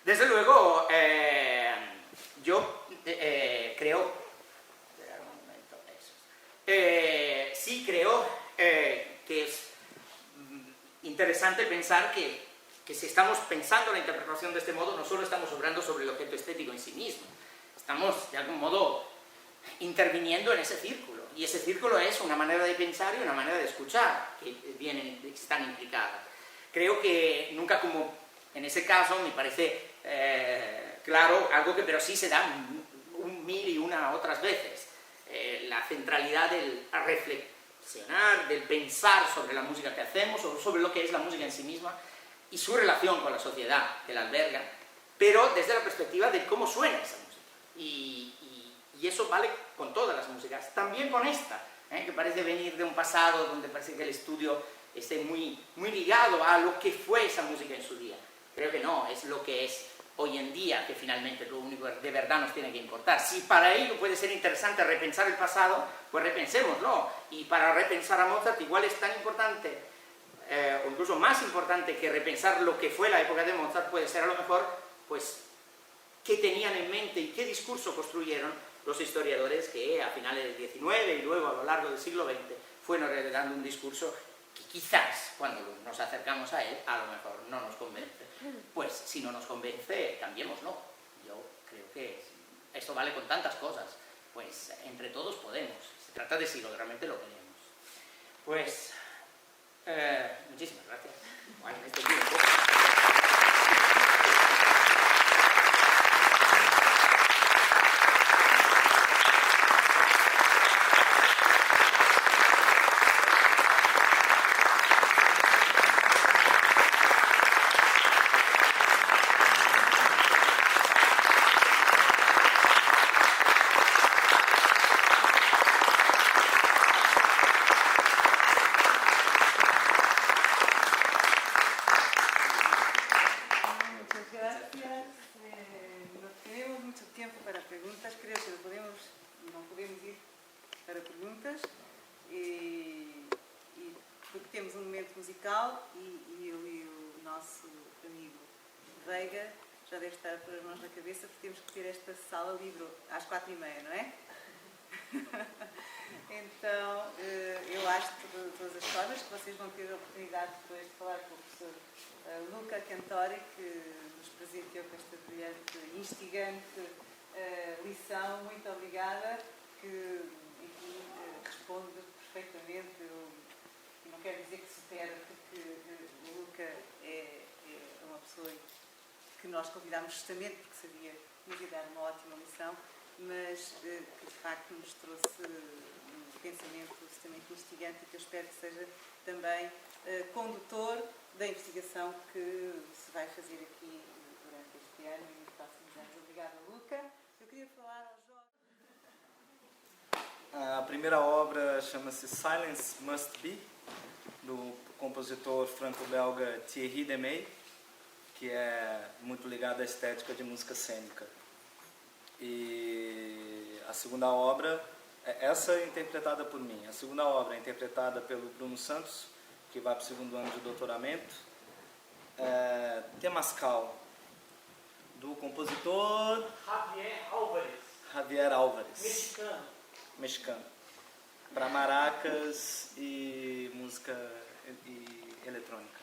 Desde luego, yo creo... Espera un momento, sí creo que es interesante pensar que si estamos pensando la interpretación de este modo, no solo estamos obrando sobre el objeto estético en sí mismo, estamos de algún modo interviniendo en ese círculo, y ese círculo es una manera de pensar y una manera de escuchar que están implicadas. Creo que nunca, como en ese caso, me parece claro algo que pero sí se da mil y una otras veces, la centralidad del reflexionar, del pensar sobre la música que hacemos, o sobre lo que es la música en sí misma y su relación con la sociedad que la alberga, pero desde la perspectiva de cómo suena esa música. Y eso vale con todas las músicas, también con esta, que parece venir de un pasado donde parece que el estudio esté muy ligado a lo que fue esa música en su día. Creo que no, es lo que es hoy en día, que finalmente es lo único que de verdad nos tiene que importar. Si para ello puede ser interesante repensar el pasado, pues repensémoslo. Y para repensar a Mozart igual es tan importante, o incluso más importante que repensar lo que fue la época de Mozart, puede ser a lo mejor, pues, qué tenían en mente y qué discurso construyeron los historiadores que a finales del XIX y luego a lo largo del siglo XX fueron heredando un discurso que quizás cuando nos acercamos a él a lo mejor no nos convence. Pues si no nos convence, cambiémoslo. Yo creo que esto vale con tantas cosas, pues entre todos podemos. Se trata de si realmente lo queremos. Pues muchísimas gracias. Bueno, este tiempo. Já deve estar por as mãos na cabeça, porque temos que ter esta sala livre às 4h30, não é? Então, eu acho que de todas as formas que vocês vão ter a oportunidade depois de falar com o professor Luca Cantori, que nos presenteou com esta brilhante, instigante lição. Muito obrigada, que enfim, responde perfeitamente. Eu não quero dizer que supera, porque o Luca é uma pessoa que nós convidámos justamente porque sabia que nos ia dar uma ótima lição, mas que de facto nos trouxe um pensamento extremamente muito instigante e que eu espero que seja também condutor da investigação que se vai fazer aqui durante este ano e nos próximos anos. Obrigada, Luca. Eu queria falar ao Jorge. A primeira obra chama-se Silence Must Be, do compositor franco-belga Thierry Demey, que é muito ligado à estética de música cênica. E a segunda obra, essa é interpretada por mim. A segunda obra é interpretada pelo Bruno Santos, que vai para o segundo ano de doutoramento. Temascal, do compositor Javier Álvares, mexicano, para maracas e música e eletrônica.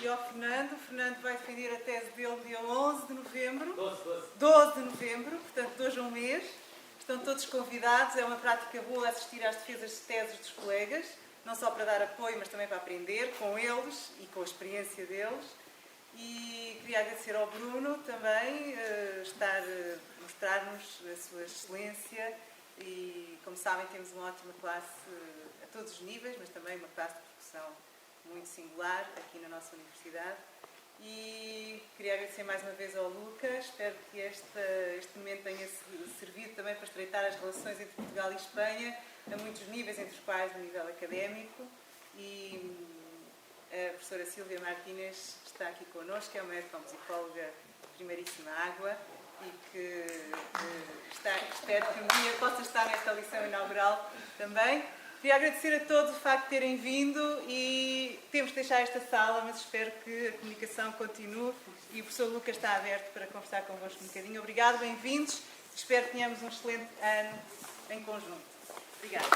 e ao Fernando. O Fernando vai defender a tese dele dia 11 de novembro. 12 de novembro, portanto, de hoje a um mês. Estão todos convidados. É uma prática boa assistir às defesas de teses dos colegas, não só para dar apoio, mas também para aprender com eles e com a experiência deles. E queria agradecer ao Bruno também mostrar-nos a sua excelência e, como sabem, temos uma ótima classe a todos os níveis, mas também uma classe de percussão muito singular aqui na nossa universidade. E queria agradecer mais uma vez ao Lucas. Espero que este momento tenha servido também para estreitar as relações entre Portugal e Espanha a muitos níveis, entre os quais o nível académico. E a professora Sílvia Martínez está aqui connosco, é uma etnomusicóloga de primeiríssima água e que espero que um dia possa estar nesta lição inaugural também. Queria agradecer a todos o facto de terem vindo e temos de deixar esta sala, mas espero que a comunicação continue e o professor Lucas está aberto para conversar convosco um bocadinho. Obrigado, bem-vindos. Espero que tenhamos um excelente ano em conjunto. Obrigada.